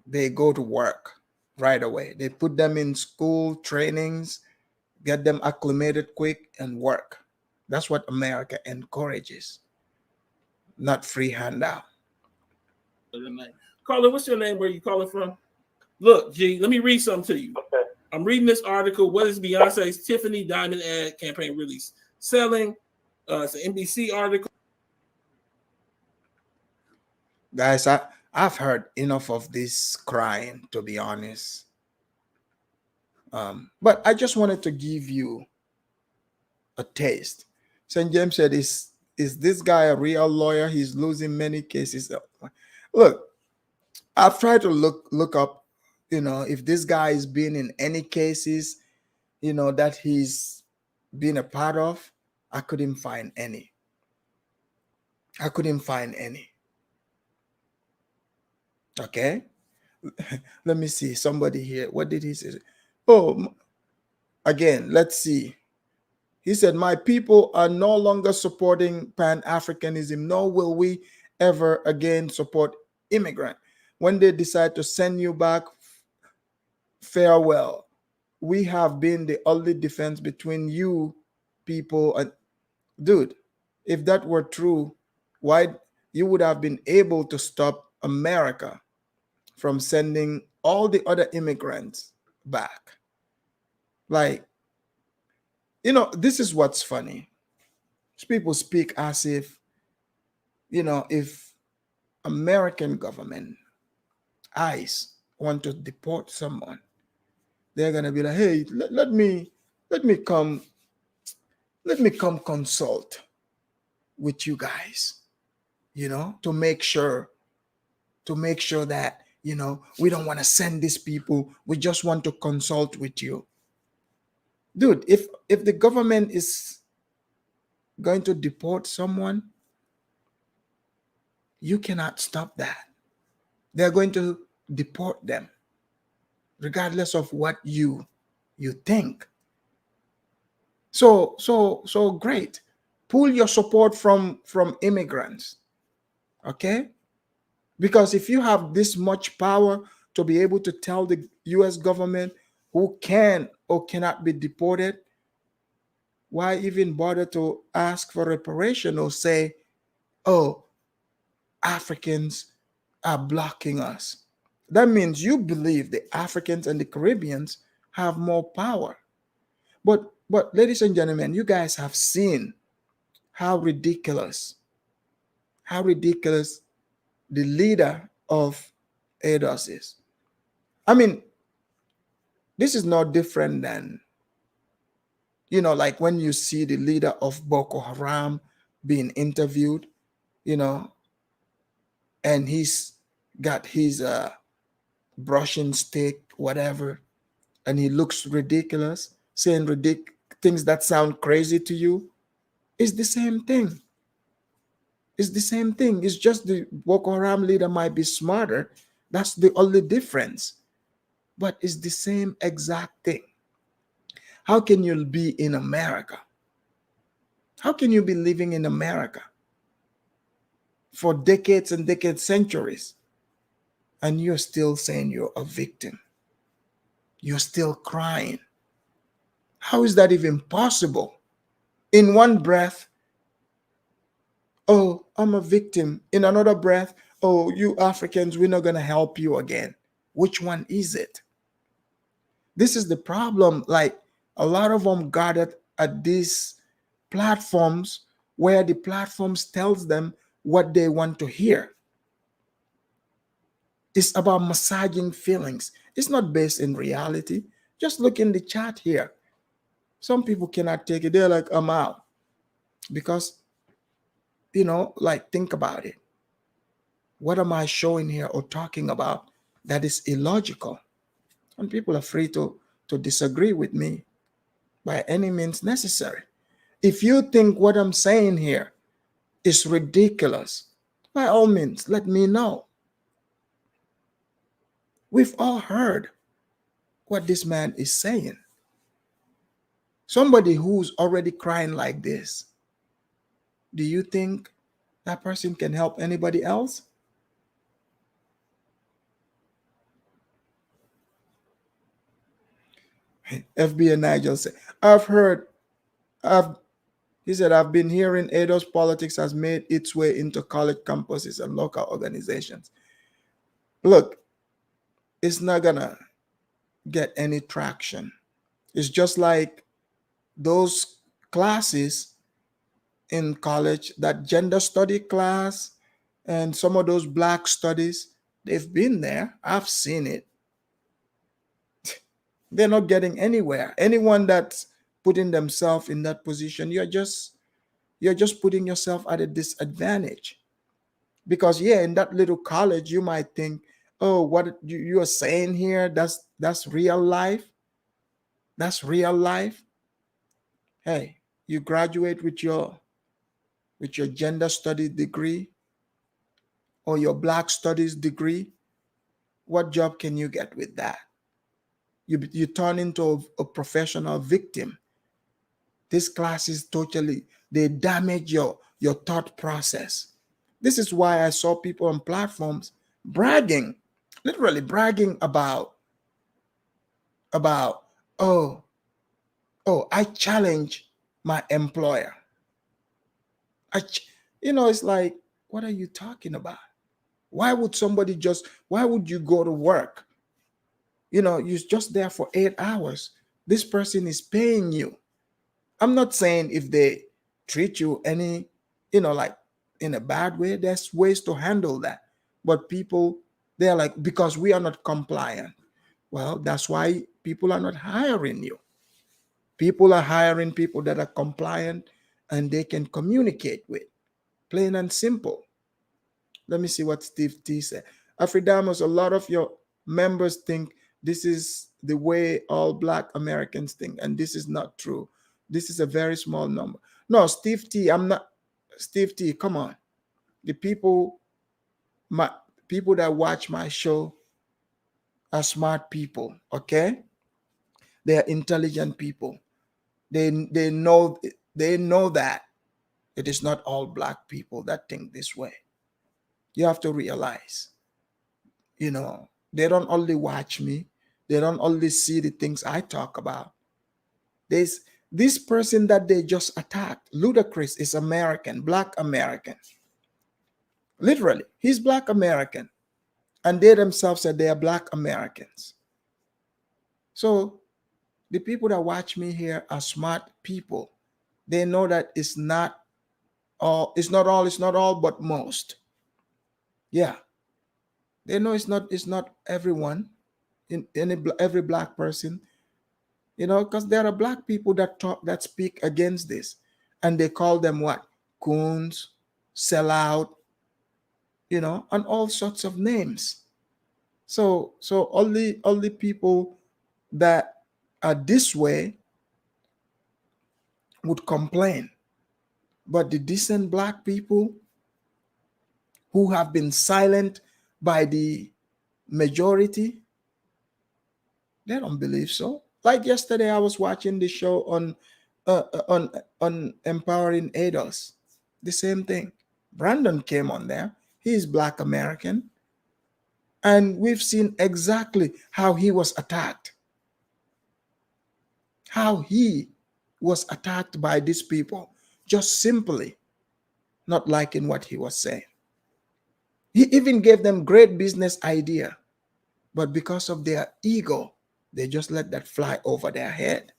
They go to work right away. They put them in school trainings, get them acclimated quick, and work. That's what America encourages, not free handout. Carla, what's your name? Where you calling from? Look, G, let me read something to you. Okay. I'm reading this article. What is Beyonce's Tiffany Diamond ad campaign really selling? It's an NBC article. Guys, I've heard enough of this crying, to be honest. But I just wanted to give you a taste. St. James said, is this guy a real lawyer? He's losing many cases. Look, I've tried to look up, if this guy has been in any cases, that he's been a part of. I couldn't find any. Okay. Let me see. Somebody here. What did he say? Oh, again, let's see. He said, my people are no longer supporting Pan-Africanism, nor will we ever again support immigrant. When they decide to send you back, farewell. We have been the only defense between you people and dude. If that were true, why you would have been able to stop America from sending all the other immigrants back. Like, this is what's funny. People speak as if, if American government, ICE, want to deport someone, they're gonna be like, hey, let me come consult with you guys, to make sure that, we don't want to send these people. We just want to consult with you. Dude, if the government is going to deport someone, you cannot stop that. They're going to deport them, regardless of what you think. So great. Pull your support from immigrants. Okay? Because if you have this much power to be able to tell the US government who can or cannot be deported, why even bother to ask for reparation or say, oh, Africans are blocking us? That means you believe the Africans and the Caribbeans have more power. But ladies and gentlemen, you guys have seen how ridiculous the leader of ADOS is. I mean, this is no different than, like when you see the leader of Boko Haram being interviewed, and he's got his brushing stick, whatever, and he looks ridiculous, saying things that sound crazy to you. It's the same thing. It's the same thing. It's just the Boko Haram leader might be smarter. That's the only difference. but it's the same exact thing. How can you be in America? How can you be living in America for decades and decades, centuries, and you're still saying you're a victim? You're still crying. How is that even possible? In one breath, oh, I'm a victim. In another breath, oh, you Africans, we're not going to help you again. Which one is it? This is the problem. Like, a lot of them gathered at these platforms where the platforms tells them what they want to hear. It's about massaging feelings. It's not based in reality. Just look in the chat here. Some people cannot take it. They're like, I'm out. Because, like, think about it. What am I showing here or talking about that is illogical? And people are free to disagree with me by any means necessary. If you think what I'm saying here is ridiculous, by all means, let me know. We've all heard what this man is saying. Somebody who's already crying like this, do you think that person can help anybody else? FBA Nigel said, he said, I've been hearing ADOS politics has made its way into college campuses and local organizations. Look, it's not gonna get any traction. It's just like those classes in college, that gender study class and some of those black studies, they've been there. I've seen it. They're not getting anywhere. Anyone that's putting themselves in that position, you're just putting yourself at a disadvantage. Because in that little college, you might think, oh, what you are saying here, that's real life. That's real life. Hey, you graduate with your gender studies degree or your black studies degree. What job can you get with that? You turn into a professional victim. This class is they damage your thought process. This is why I saw people on platforms bragging, literally bragging about oh, I challenge my employer. It's like, what are you talking about? Why would you go to work? You're just there for 8 hours. This person is paying you. I'm not saying if they treat you like in a bad way, there's ways to handle that. But people, they're like, because we are not compliant. Well, that's why people are not hiring you. People are hiring people that are compliant and they can communicate with. Plain and simple. Let me see what Steve T said. Afridamus, a lot of your members think this is the way all Black Americans think, and this is not true. This is a very small number. No, Steve T, Steve T, come on. The people that watch my show are smart people, okay? They are intelligent people. They know that it is not all Black people that think this way. You have to realize, they don't only watch me. They don't only see the things I talk about. There's this person that they just attacked. Ludacris is American, Black American. Literally, he's Black American. And they themselves said they are Black Americans. So the people that watch me here are smart people. They know that it's not all, but most. Yeah. They know it's not everyone, every Black person, because there are Black people that speak against this, and they call them what? Coons, sellout, and all sorts of names. So only people that are this way would complain. But the decent Black people who have been silent by the majority, They don't believe so. Like yesterday, I was watching the show on empowering ADOS. The same thing. Brandon came on there. He's Black American, and we've seen exactly how he was attacked. How he was attacked by these people, just simply not liking what he was saying. He even gave them great business idea, but because of their ego, they just let that fly over their head.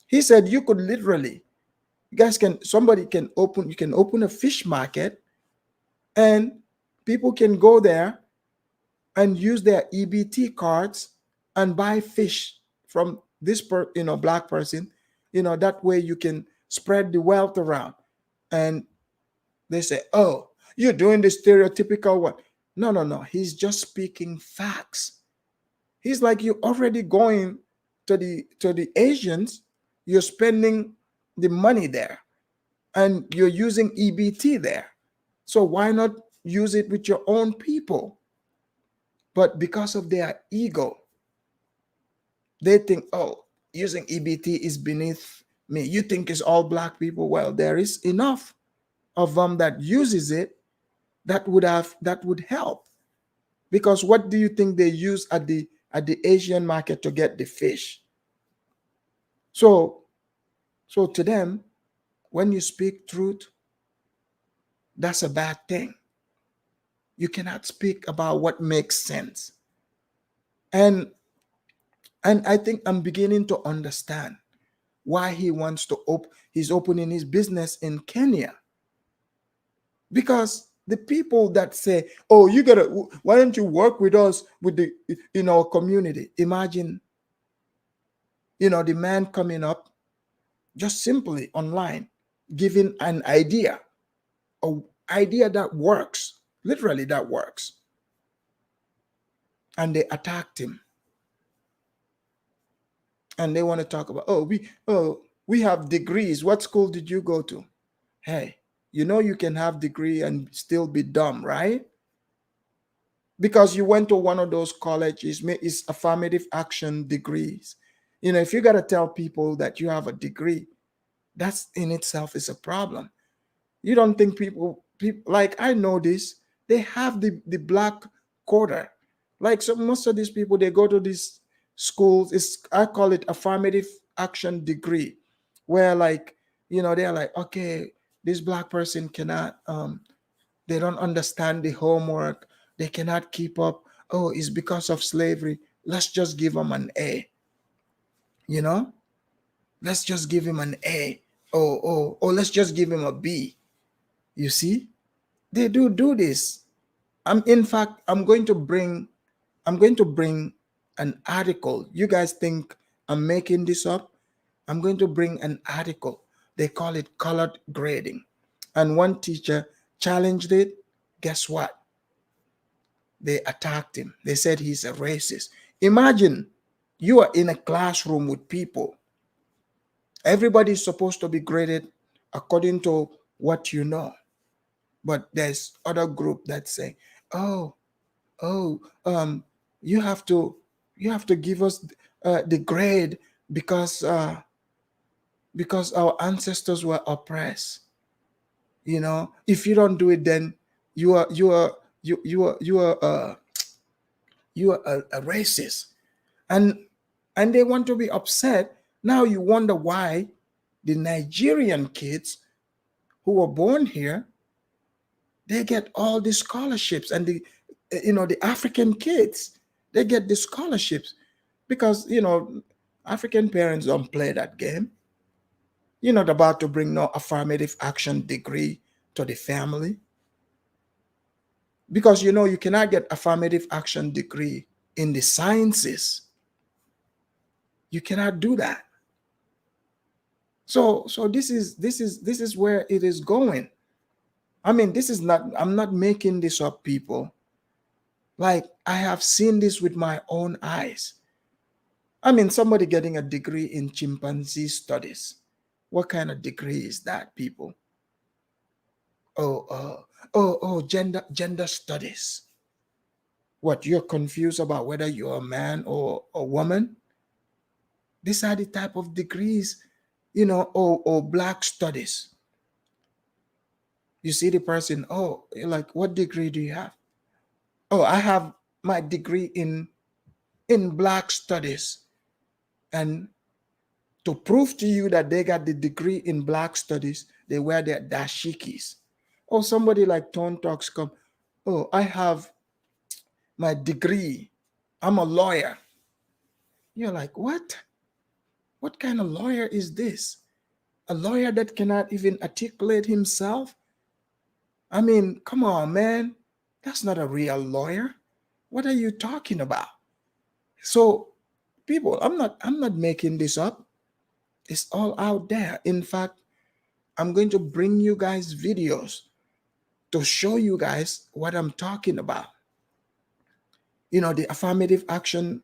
He said you could literally, you guys can, you can open a fish market and people can go there and use their EBT cards and buy fish from this black person. That way you can spread the wealth around. And they say, oh, you're doing the stereotypical one. No. He's just speaking facts. He's like, you're already going to the Asians, you're spending the money there, and you're using EBT there. So why not use it with your own people? But because of their ego, they think, oh, using EBT is beneath me. You think it's all black people? Well, there is enough of them that uses it that would help. Because what do you think they use at the Asian market to get the fish? So to them, when you speak truth, that's a bad thing. You cannot speak about what makes sense. And I think I'm beginning to understand why he wants to he's opening his business in Kenya. Because the people that say, oh, why don't you work with us in our community? Imagine, the man coming up just simply online, giving an idea that works, literally that works. And they attacked him. And they want to talk about, we have degrees. What school did you go to? Hey, you can have degree and still be dumb, right? Because you went to one of those colleges, it's affirmative action degrees. If you got to tell people that you have a degree, that's in itself is a problem. You don't think people like, I know this, they have the black quarter. Like, so most of these people, they go to these schools, I call it affirmative action degree, where like, they're like, okay, this black person cannot, they don't understand the homework, they cannot keep up. Oh, it's because of slavery. Let's just give them an A. Let's just give him an A. Oh, let's just give him a B. You see, they do this. In fact, I'm going to bring an article. You guys think I'm making this up? I'm going to bring an article. They call it colored grading. And one teacher challenged it. Guess what? They attacked him. They said he's a racist. Imagine you are in a classroom with people. Everybody's supposed to be graded according to what you know. But there's other group that say, you have to give us the grade because our ancestors were oppressed. If you don't do it, then you are a racist, and they want to be upset. Now you wonder why the Nigerian kids who were born here, they get all the scholarships, and the African kids, they get the scholarships because African parents don't play that game. You're not about to bring no affirmative action degree to the family, because you cannot get affirmative action degree in the sciences. You cannot do that. So this is where it is going. I mean, I'm not making this up, people. Like, I have seen this with my own eyes. I mean, somebody getting a degree in chimpanzee studies. What kind of degree is that, people? Gender studies. What, you're confused about whether you're a man or a woman? These are the type of degrees, or black studies. You see the person, oh, you're like, what degree do you have? Oh, I have my degree in black studies. And to prove to you that they got the degree in black studies, they wear their dashikis. Or somebody like Tone Talks come, oh, I have my degree. I'm a lawyer. You're like, what? What kind of lawyer is this? A lawyer that cannot even articulate himself? I mean, come on, man. That's not a real lawyer. What are you talking about? So, people, I'm not making this up. It's all out there. In fact, I'm going to bring you guys videos to show you guys what I'm talking about. The affirmative action,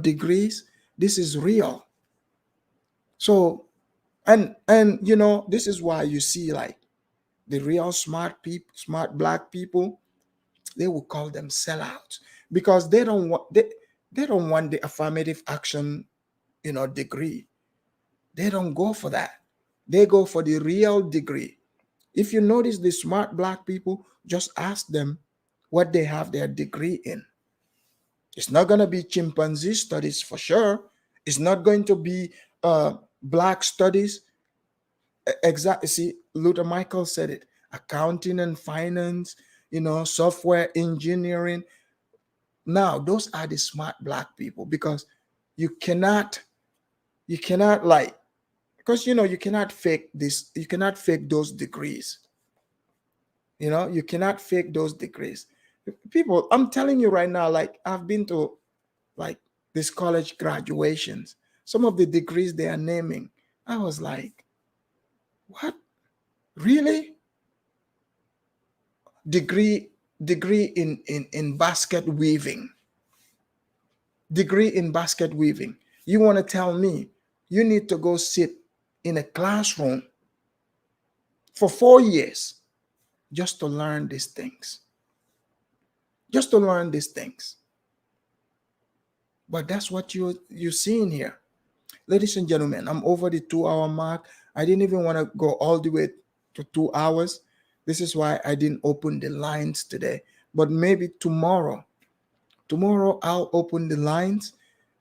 degrees, this is real. So, and this is why you see, like, the real smart people, smart black people, they will call them sellouts, because they don't want the affirmative action, degree. They don't go for that. They go for the real degree. If you notice the smart black people, just ask them what they have their degree in. It's not going to be chimpanzee studies for sure. It's not going to be black studies. Exactly. See, Luther Michael said it. Accounting and finance, software engineering. Now, those are the smart black people, because you cannot like, because you cannot fake this. You cannot fake those degrees. You cannot fake those degrees. People, I'm telling you right now, like, I've been to, like, these college graduations. Some of the degrees they are naming, I was like, what? Really? Degree in basket weaving. Degree in basket weaving. You want to tell me you need to go sit in a classroom for 4 years just to learn these things? Just to learn these things. But that's what you're seeing here. Ladies and gentlemen, I'm over the 2-hour mark. I didn't even want to go all the way to 2 hours. This is why I didn't open the lines today. But maybe tomorrow I'll open the lines,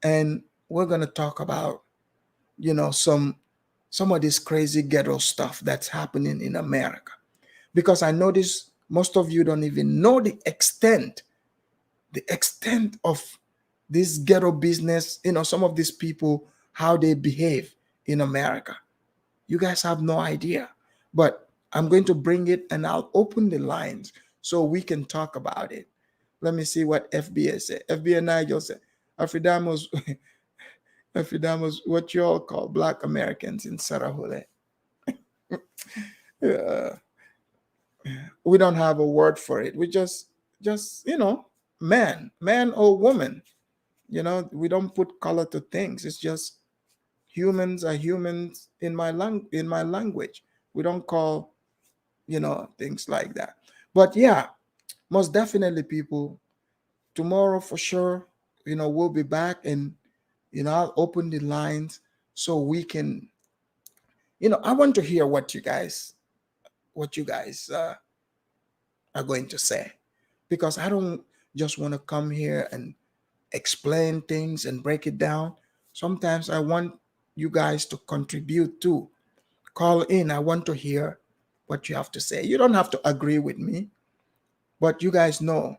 and we're going to talk about, some of this crazy ghetto stuff that's happening in America. Because I notice most of you don't even know the extent of this ghetto business, some of these people, how they behave in America. You guys have no idea. But I'm going to bring it, and I'll open the lines so we can talk about it. Let me see what FBA said. FBA Nigel said, Afridamos, what you all call Black Americans in Sarahule. We don't have a word for it. We just man or woman. We don't put color to things. It's just humans are humans in my language. We don't call, things like that. But yeah, most definitely, people, tomorrow for sure, we'll be back, and, I'll open the lines so we can, I want to hear what you guys are going to say, because I don't just want to come here and explain things and break it down. Sometimes I want you guys to contribute too. Call in. I want to hear what you have to say. You don't have to agree with me, but you guys know,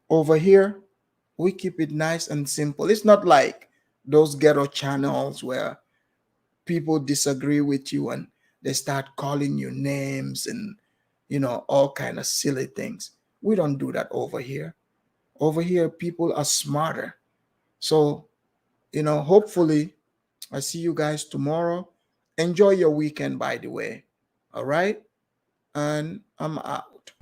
over here, we keep it nice and simple. It's not like those ghetto channels where people disagree with you and they start calling you names and, all kind of silly things. We don't do that over here. Over here, people are smarter. So, hopefully I see you guys tomorrow. Enjoy your weekend, by the way. All right? And I'm out.